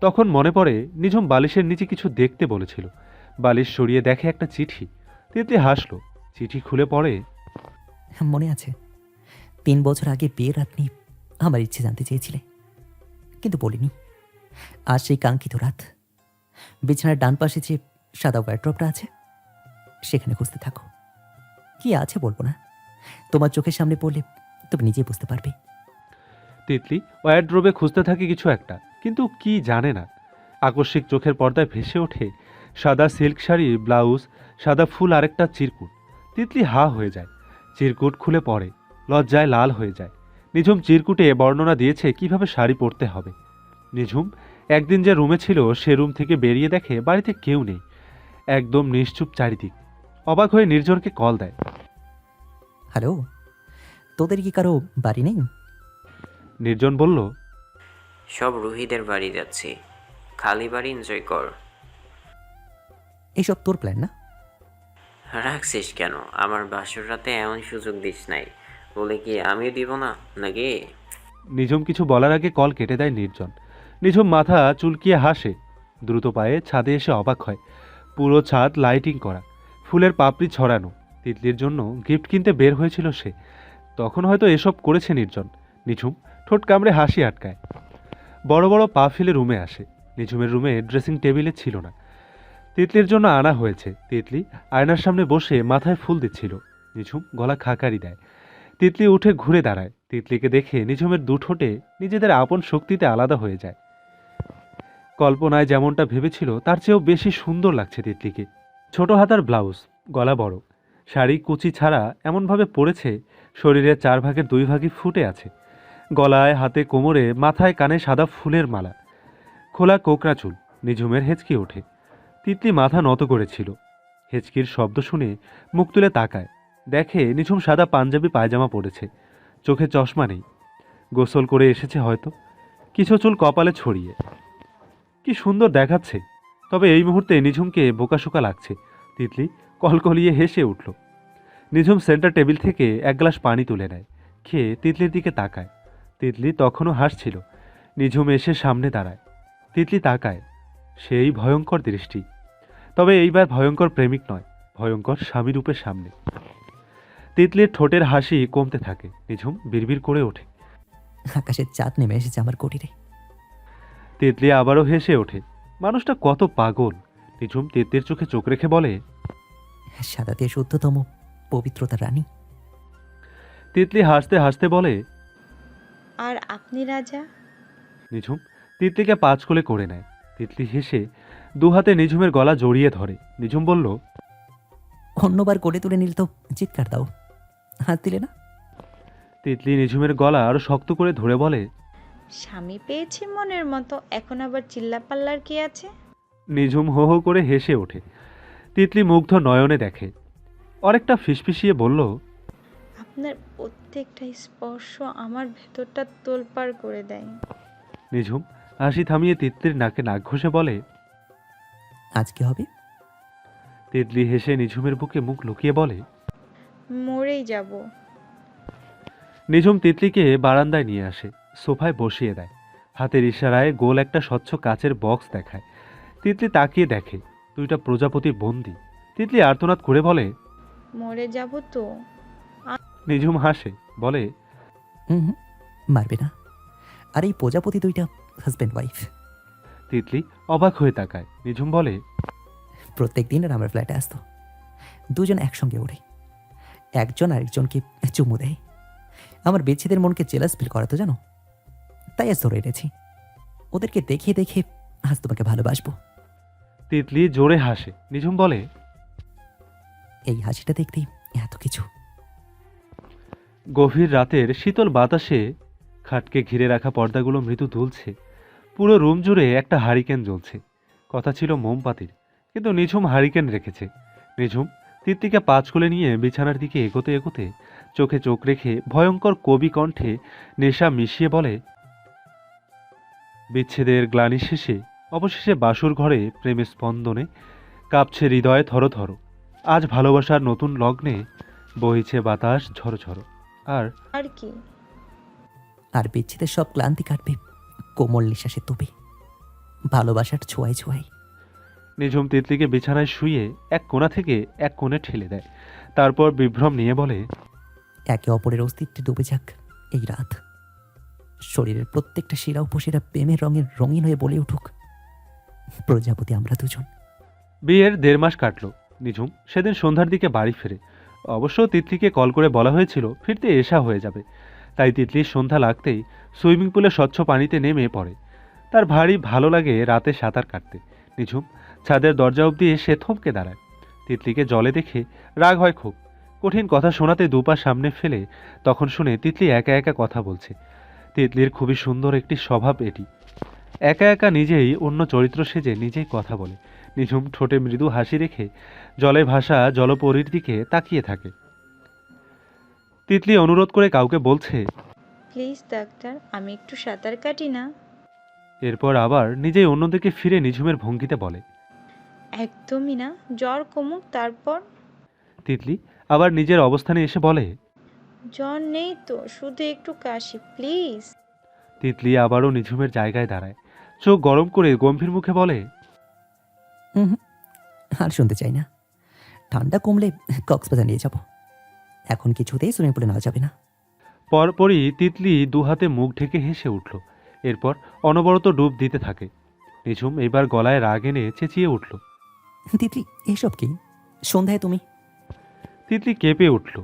তখন মনে পড়ে নিঝুম বালিশের নিচে কিছু দেখতে বলেছিল। বালিশ সরিয়ে দেখে একটা চিঠি। তিতলি হাসলো। চিঠি খুলে পড়ে, মনে আছে 3 বছর আগে বিয়ের রাত নিয়ে আমার ইচ্ছে জানতে চেয়েছিলে, কিন্তু বলিনি। আজ সেই কাঙ্ক্ষিত রাত। বিছানার ডান পাশে যে সাদা ওয়ার্ড্রপটা আছে সেখানে খুঁজতে থাকো। কি আছে বলবো না, তোমার চোখের সামনে পড়লে তুমি নিজেই বুঝতে পারবে। তিতলি ওয়ার্ড্রোবে খুঁজতে থাকে কিছু একটা, কিন্তু কি জানে না। আকস্মিক চোখের পর্দায় ভেসে ওঠে সাদা সিল্ক শাড়ি, ব্লাউজ, সাদা ফুল, আরেকটা চিরকুট। তিতলি হা হয়ে যায়। চিরকুট খুলে পড়ে, লজ্জায় লাল হয়ে যায়। নিঝুম চিরকুটে বর্ণনা দিয়েছে কিভাবে শাড়ি পরতে হবে। নিঝুম একদিন যে রুমে ছিল সে রুম থেকে বেরিয়ে দেখে বাড়িতে কেউ নেই, একদম নিশ্চুপ চারিদিক। অবাক হয়ে নির্জনকে কল দেয়। হ্যালো, তোদের কি কারো বাড়ি নেই? নির্জন বলল, সব রুহিদের বাড়ি যাচ্ছি, খালি বাড়ি এনজয় কর। এইসব তোর প্ল্যান না? রাখছিস কেন? আমার বাসর রাতে এমন সুযোগ দিস নাই বলে কি আমিও দিব না নাকি? নিঝুম কিছু বলার আগে কল কেটে দেয় নির্জন। নিঝুম মাথা চুলকিয়ে হাসে। দ্রুত পায়ে ছাদে এসে অবাক হয়। পুরো ছাদ লাইটিং করা, ফুলের পাপড়ি ছড়ানো। তিতলির জন্য গিফট কিনতে বের হয়েছিল সে, তখন হয়তো এসব করেছে নির্জন। নিঝুম ঠোঁট কামড়ে হাসি আটকায়। বড় বড় পা ফেলে রুমে আসে। নিঝুমের রুমে ড্রেসিং টেবিলে ছিল না। তিতলির জন্য আনা হয়েছে। তিতলি আয়নার সামনে বসে মাথায় ফুল দিচ্ছিল। নিঝুম গলা খাকারি দেয়। তিতলি উঠে ঘুরে দাঁড়ায়। তিতলিকে দেখে নিঝুমের দুঠোঁটে নিজেদের আপন শক্তিতে আলাদা হয়ে যায়। কল্পনায় যেমনটা ভেবেছিল তার চেয়েও বেশি সুন্দর লাগছে তিতলিকে। ছোট হাতার ব্লাউজ, গলা বড়, শাড়ি কুচি ছাড়া এমনভাবে পরেছে শরীরের 4 ভাগের 2 ভাগই ফুটে আছে। গলায়, হাতে, কোমরে, মাথায়, কানে সাদা ফুলের মালা, খোলা কোকড়া চুল। নিঝুমের হেঁচকি ওঠে। তিতলি মাথা নত করেছিল। হেঁচকির শব্দ শুনে মুখ তুলে তাকায়। দেখে নিঝুম সাদা পাঞ্জাবি পায়জামা পরেছে, চোখে চশমা নেই। গোসল করে এসেছে হয়তো, কিছু চুল কপালে ছড়িয়ে। কি সুন্দর দেখাচ্ছে। তবে এই মুহূর্তে নিঝুমকে বোকাশোকা লাগছে। তিতলি কলকলিয়ে হেসে উঠল। নিঝুম সেন্টার টেবিল থেকে 1 গ্লাস পানি তুলে নেয়, খেয়ে তিতলির দিকে তাকায়। তিতলি তখনও হাসছিল। নিঝুম এসে সামনে দাঁড়ায়। তিতলি তাকায়, সেই ভয়ঙ্কর দৃষ্টি। তবে এইবার ভয়ঙ্কর প্রেমিক নয়, ভয়ঙ্কর স্বামীরূপের সামনে। তিতলির ঠোঁটের হাসি কমতে থাকে। নিঝুম বিড়বিড় করে ওঠে, আকাশের চাঁদ নেমে এসেছে আমার কুটিরে। তিতলি আবারও হেসে ওঠে। মানুষটা কত পাগল। নিঝুম তিতলির চোখে চোখ রেখে বলে, সাদাতে শুদ্ধতম পবিত্রতার রানী। তিতলি হাসতে হাসতে বলে, আর আপনি রাজা। নিঝুম তিতলিকে 5 কোলে করে নেয়। তিতলি হেসে 2 হাতে নিঝুমের গলা জড়িয়ে ধরে। নিঝুম বলল, অন্যবার কোলে তুলে নিলে তো চিৎকার দাও, হাত দিলে না। তিতলি নিঝুমের গলা আরো শক্ত করে ধরে বলে, স্বামী পেয়েছি মনের মতো, এখন আবার চিল্লাপাল্লার কি আছে? নিঝুম হো হো করে হেসে ওঠে। তিতলি মুগ্ধ নয়নে দেখে। অনেকটা ফিসফিসিয়ে বলল, আপনার প্রত্যেকটা স্পর্শ আমার ভেতরটা তোলপাড় করে দেয়। নিঝুম হাসি থামিয়ে তিতলির নাকে নাক ঘষে বলে, আজকে হবে। তিতলি হেসে নিঝুমের বুকে মুখ লুকিয়ে বলে, মরেই যাব। নিঝুম তিতলিকে বারান্দায় নিয়ে আসে, সোফায় বসিয়ে দেয়। হাতের ইশারায় গোল একটা স্বচ্ছ কাচের বক্স দেখায়। তিতলি তাকিয়ে দেখে 2টা প্রজাপতি বন্দি। তিতলি আর্তনাদ করে বলে, মরে যাব তো। নিঝুম হাসে, বলে, হুম, মারবে না। আর এই প্রজাপতি 2টা হাজব্যান্ড ওয়াইফ। তিতলি অবাক হয়ে তাকায়। নিঝুম বলে, প্রত্যেক দিন আমার ফ্ল্যাটে আসতো, 2জন একসঙ্গে ওড়ে, একজন আরেকজনকে চুমু দেয়। আমার বিচ্ছেদের মনকে জেলাস ফিল করাতো জানো, তাই আজ ধরে এনেছি। ওদেরকে দেখে দেখে আজ তোমাকে ভালোবাসবো। তিতলি জোরে হাসে। নিঝুম বলে, এই হাসিটা দেখতেই এত কিছু। গভীর রাতের শীতল বাতাসে খাটকে ঘিরে রাখা পর্দাগুলো মৃদু দুলছে। পুরো রুম জুড়ে একটা হারিকেন জ্বলছে। কথা ছিল মোমবাতির, কিন্তু নিঝুম হারিকেন রেখেছে। নিঝুম তিতলিকে 5 কোলে নিয়ে বিছানার দিকে এগোতে এগোতে চোখে চোখ রেখে ভয়ঙ্কর কবি কণ্ঠে নেশা মিশিয়ে বলে, বিচ্ছেদের গ্লানি শেষে অবশেষে বাসুর ঘরে প্রেমের স্পন্দনে কাঁপছে হৃদয় থরো থরো। আজ ভালোবাসার নতুন লগ্নে বইছে বাতাস ঝড়ো ঝড়ো। আর কি? আর বিচ্ছেদের সব ক্লান্তি কাটবে কোমল নিঃশ্বাসে তবে, ভালোবাসার ছোঁয়ায় ছোঁয়ায়। নিঝুম তিতলিকে বিছানায় শুয়ে এক কোণা থেকে এক কোণে ঠেলে দেয়। তারপর বিভ্রম নিয়ে বলে, একে অপরের অস্তিত্বে ডুবে যাক এই রাত। শরীরের প্রত্যেকটা শিরা উপশিরা প্রেমের রঙের রঙিন হয়ে বলে উঠুক, প্রজাপতি আমরা 2জন। বিয়ের 1.5 মাস কাটলো। নিঝুম সেদিন সন্ধ্যার দিকে বাড়ি ফেরে। অবশ্য তিতলিকে কল করে বলা হয়েছিল ফিরতে এসা হয়ে যাবে। তাই তিতলির সন্ধ্যা লাগতেই সুইমিং পুলে স্বচ্ছ পানিতে নেমে পড়ে। তার ভারী ভালো লাগে রাতে সাঁতার কাটতে। নিঝুম ছাদের দরজা অবধি এসে থমকে দাঁড়ায়। তিতলিকে জলে দেখে রাগ হয় খুব। কঠিন কথা শোনাতে 2 পা সামনে ফেলে তখন শুনে তিতলি একা একা কথা বলছে। তিতলির খুবই সুন্দর একটি স্বভাব এটি। একা একা নিজেই অন্য চরিত্র সেজে নিজেই কথা বলে। নিঝুম ঠোঁটে মৃদু হাসি রেখে জলে ভাসা জলপরীর দিকে তাকিয়ে থাকে। তিতলি অনুরোধ করে কাউকে বলছে, প্লিজ ডাক্তার, আমি একটু সাঁতার কাটি না। এরপর আবার নিজেই অন্যদিকে ফিরে নিঝুমের ভঙ্গিতে বলে, একদমই না, জ্বর কমুক তারপর। তিতলি আবার নিজের অবস্থানে এসে বলে, জ্বর নেই তো, শুধু একটু কাশি, প্লিজ। তিতলি আবারও নিঝুমের জায়গায় দাঁড়ায়, চোখ গরম করে গম্ভীর মুখে বলে, হুম, আর শুনতে চাই না। ঠান্ডা কমলে কক্সবাজার নিয়ে যাব, এখন কিছুতেই সুইমিং পুলে নেওয়া যাবে না। পরপরই তিতলি 2 হাতে মুখ ঢেকে হেসে উঠল। এরপর অনবরত ডুব দিতে থাকে। নিঝুম এবার গলায় রাগ এনে চেঁচিয়ে উঠল। তিতলি, এসব কি? সন্ধ্যায় তুমি? তিতলি কেঁপে উঠল,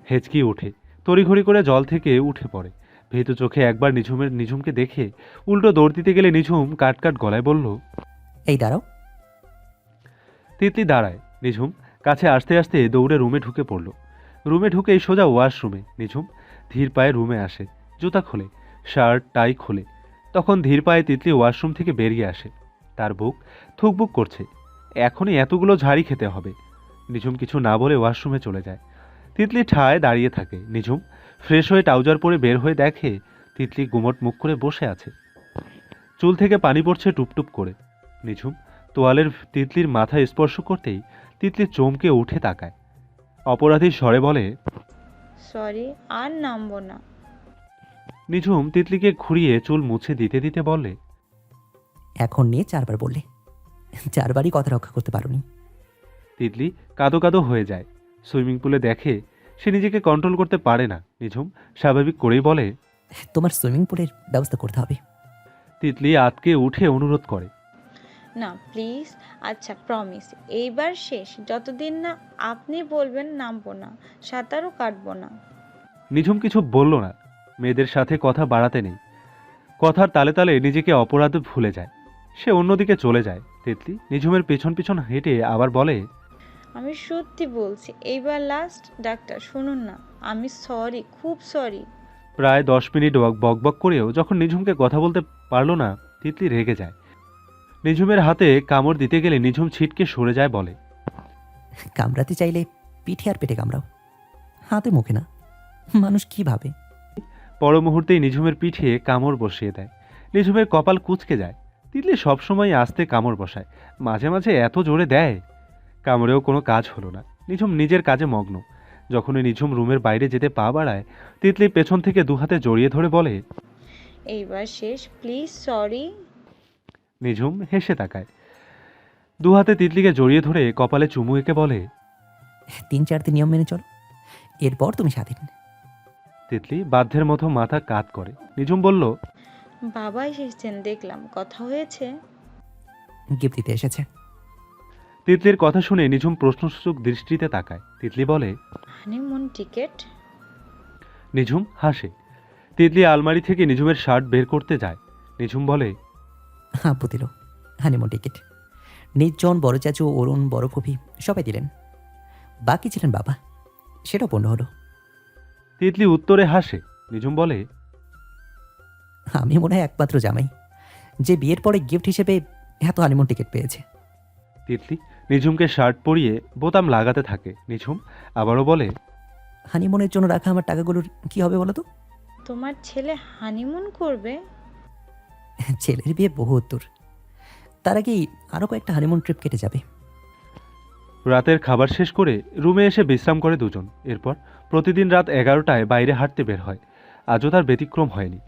হেঁচকি ওঠে, তড়িঘড়ি করে জল থেকে উঠে পড়ে। ভীতু চোখে একবার নিঝুমকে দেখে উল্টো দৌড় দিতে গেলে নিঝুম কাট গলায় বলল, এই দাঁড়াও। তিতলি দাঁড়ায়। নিঝুম কাছে আসতে আসতে দৌড়ে রুমে ঢুকে পড়ল। রুমে ঢুকেই সোজা ওয়াশরুমে। নিঝুম ধীর পায়ে রুমে আসে, জুতা খোলে, শার্ট টাই খোলে। তখন ধীর পায়ে তিতলি ওয়াশরুম থেকে বেরিয়ে আসে। তার বুক থুকবুক করছে, এখনই এতগুলো ঝাড়ি খেতে হবে। নিঝুম কিছু না বলে ওয়াশরুমে চলে যায়। তিতলি ঠায় দাঁড়িয়ে থাকে। নিঝুম ফ্রেশ হয়ে ট্রাউজার পরে বের হয়ে দেখে তিতলি গুমট মুখ করে বসে আছে, চুল থেকে পানি পড়ছে টুপটুপ করে। নিঝুম তোয়ালের তিতলির মাথায় স্পর্শ করতেই তিতলি চমকে উঠে তাকায়। অপরাধী স্বরে বলে, সরি, আর নামবো না। নিঝুম তিতলিকে ঘুরিয়ে চুল মুছে দিতে দিতে বলে, এখন নিয়ে 4 বার বললে, 4 বারই কথা রক্ষা করতে পারোনি। তিতলি কাদো কাদো হয়ে যায়। সুইমিং পুলে দেখে সে নিজেকে কন্ট্রোল করতে পারে না। নিঝুম স্বাভাবিক করেই বলে, তোমার সুইমিং পুলের ব্যবস্থা করতে হবে। তিতলি আতকে উঠে অনুরোধ করে, না প্লিজ, আচ্ছা প্রমিস, এইবার শেষ। যতদিন না আপনি বলবেন নামবো না, সাঁতারও কাটবো না। নিঝুম কিছু বলল না। মেয়েদের সাথে কথা বাড়াতে নেই। কথার তালে তালে নিজেকে অপরাধ ভুলে যায়। সে অন্যদিকে চলে যায়। তিতলি নিঝুমের পেছন পেছন হেঁটে আবার বলে, আমি সত্যি বলছি, এইবার লাস্ট। ডাক্তার শুনুন না, আমি সরি, খুব সরি। প্রায় 10 মিনিট বকবক করেও যখন নিঝুমকে কথা বলতে পারল না, তিতলি রেগে যায়। নিঝুমের হাতে কামড় দিতে গেলে নিঝুম ছিটকে সরে যায়, বলে, কামড়াতে চাইলে পিঠে আর পেটে কামড়াও, হাতে মুখে না। মানুষ কি ভাবে? পর মুহূর্তেই নিঝুমের পিঠে কামড় বসিয়ে দেয়। নিঝুমের কপাল কুঁচকে যায়। তিতলি সবসময় আস্তে কামড় বসায়, মাঝে মাঝে এত জোরে দেয়, কামড়েও কোনো কাজ হলো না। নিঝুম নিজের কাজে মগ্ন। যখনই নিঝুম রুমের বাইরে যেতে পা বাড়ায়, তিতলি পেছন থেকে দুহাতে জড়িয়ে ধরে বলে, এইবার শেষ, প্লিজ, সরি। নিঝুম হেসে তাকায়, দুহাতে তিতলিকে জড়িয়ে ধরে কপালে চুমু এঁকে বলে, 3-4 দিন নিয়ম মেনে চলো, এরপর তুমি স্বাধীন। তিতলি বাধ্যের মতো মাথা কাত করে। নিঝুম বলল, বাবা এসেছেন দেখলাম, কথা হয়েছে? গিফট দিতে এসেছে। তিতলির কথা শুনে নিঝুম প্রশ্নসূচক দৃষ্টিতে তাকায়। তিতলি বলে, হানিমুন টিকেট? নিঝুম হাসে। তিতলি আলমারি থেকে নিঝুমের শার্ট বের করতে যায়। নিঝুম বলে, আব্বু দিল হানিমুন টিকিট। নির্জন, বড় চাচু, অরুণ, বড় ফুফি সবাই দিলেন, বাকি ছিলেন বাবা, সেটাও পূর্ণ হলো। তিতলি উত্তরে হাসে। নিঝুম বলে, আমি মনে হয় একমাত্র জামাই যে বিয়ের পরে গিফট হিসেবে এত হানিমুন টিকিট পেয়েছে। তিতলি নিঝুমকে শার্ট পরিয়ে বোতাম লাগাতে থাকে। নিঝুম আবারও বলে, হানিমুনের জন্য রাখা আমার টাকাগুলোর কি হবে বলো তো? তোমার ছেলে হানিমুন করবে? ছেলের বিয়ে বহু দূর, তার আগেই আরও কয়েকটা হানিমুন ট্রিপ কেটে যাবে। রাতের খাবার শেষ করে রুমে এসে বিশ্রাম করে দুজন। এরপর প্রতিদিন রাত 11টায় বাইরে হাঁটতে বের হয়। আজও তার ব্যতিক্রম হয়নি।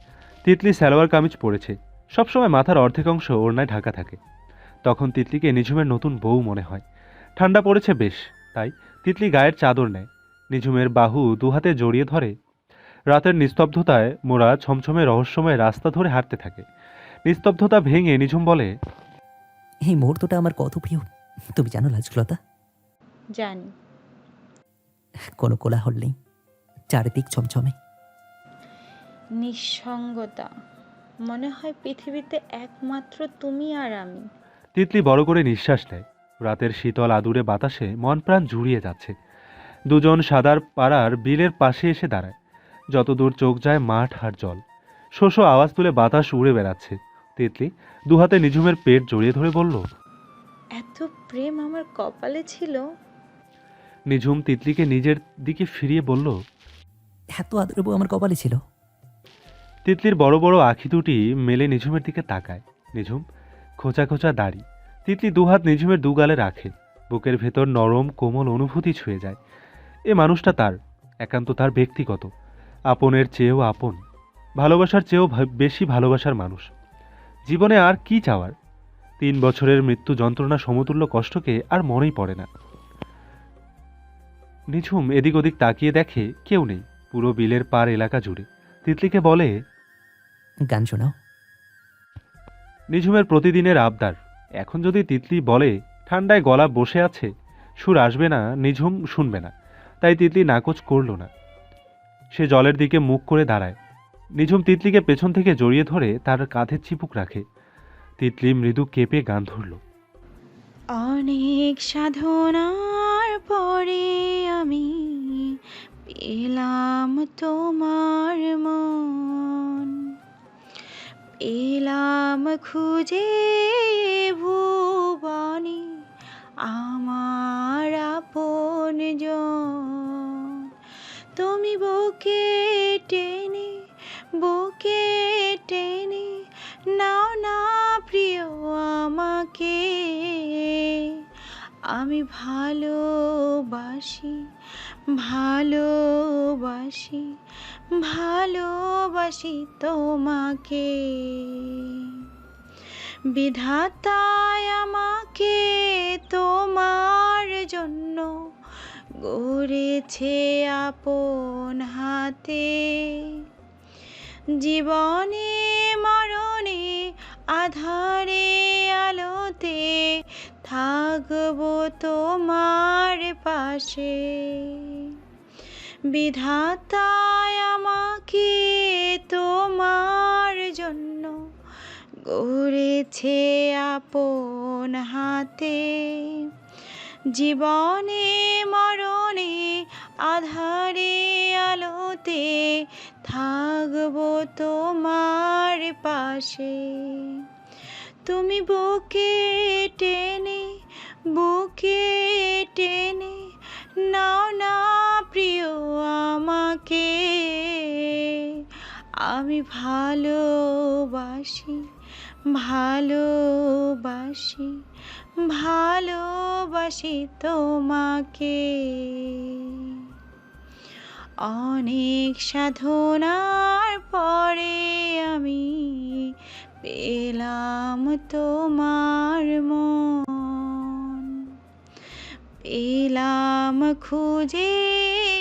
তিতলি সালোয়ার কামিজ পরেছে, সবসময় মাথার অর্ধেক অংশ ওড়নায় ঢাকা থাকে। তখন তিতলিকে নিঝুমের নতুন বউ মনে হয়। ঠান্ডা পড়েছে বেশ, তাই তিতলি গায়ের চাদর নেয়। নিঝুমের বাহু দুহাতে জড়িয়ে ধরে রাতের নিস্তব্ধতায় মোরা ছমছমে রহস্যময় রাস্তা ধরে হাঁটতে থাকে। নিস্তব্ধতা ভেঙে নিঝুম বলে, এই মুহূর্তটা আমার কত প্রিয় তুমি জানো লাজকুলতা? জানি। কোনো কোলাহল নেই, চারিদিক ছমছমে নিঃসঙ্গতা, মনে হয় পৃথিবীতে একমাত্র তুমি আর আমি। তিতলি বড় করে নিঃশ্বাস নেয়। রাতের শীতল আদুরে বাতাসে মন প্রাণ জুড়িয়ে যাচ্ছে। দুজন সাদার পাড়ার বিলের পাশে এসে দাঁড়ায়। যতদূর চোখ যায় মাঠ আর জল। শোষ আওয়াজ তুলে বাতাস উড়ে বেড়াচ্ছে। তিতলি দুহাতে নিঝুমের পেট জড়িয়ে ধরে বলল, এত প্রেম আমার কপালে ছিল। নিঝুম তিতলিকে নিজের দিকে ফিরিয়ে বলল, এত আদর বউ আমার কপালে ছিল। তিতলির বড় বড় আঁখি দুটি মেলে নিঝুমের দিকে তাকায়। নিঝুম খোঁচা খোঁচা দাড়ি। তিতলি দুহাত নিঝুমের দুগালে রাখে। বুকের ভেতর নরম কোমল অনুভূতি ছুঁয়ে যায়। এ মানুষটা তার, একান্ত তার ব্যক্তিগত, আপনের চেয়েও আপন, ভালোবাসার চেয়েও বেশি ভালোবাসার মানুষ। জীবনে আর কি চাওয়ার? 3 বছরের মৃত্যু যন্ত্রণা সমতুল্য কষ্টকে আর মনেই পড়ে না। নিঝুম এদিক ওদিক তাকিয়ে দেখে কেউ নেই পুরো বিলের পার এলাকা জুড়ে। তিতলিকে বলে, গান শোনাও। নিঝুমের প্রতিদিনের আবদার। এখন যদি তিতলি বলে ঠান্ডায় গলা বসে আছে, সুর আসবে না, নিঝুম শুনবে না। তাই তিতলি নাকচ করল না। সে জলের দিকে মুখ করে দাঁড়ায়। নিঝুম তিতলিকে পেছন থেকে জড়িয়ে ধরে তার কাঁধে চিপুক রাখে। তিতলি মৃদু কেঁপে গান ধরল। অনেক সাধনার পরে আমি পেলাম তোমার মন, পেলাম খুঁজে ভুবনে আমার আপনজন। তুমি বুকে টেনে নাও না প্রিয় আমাকে। আমি ভালোবাসি তোমাকে। বিধাতায় আমাকে তোমার জন্য গড়েছে আপন হাতে। জীবনে মরণে আধারে আলোতে থাকবো তোমার পাশে। বিধাতায় আমাকে তোমার জন্য গড়েছে আপন হাতে। জীবনে মরণে আধারে আলোতে থাকবো তোমার পাশে। তুমি বুকে টেনে নাও না প্রিয় আমাকে। আমি ভালোবাসি তোমাকে। অনেক সাধনার পরে আমি পেলাম তোমার মন, পেলাম খুঁজে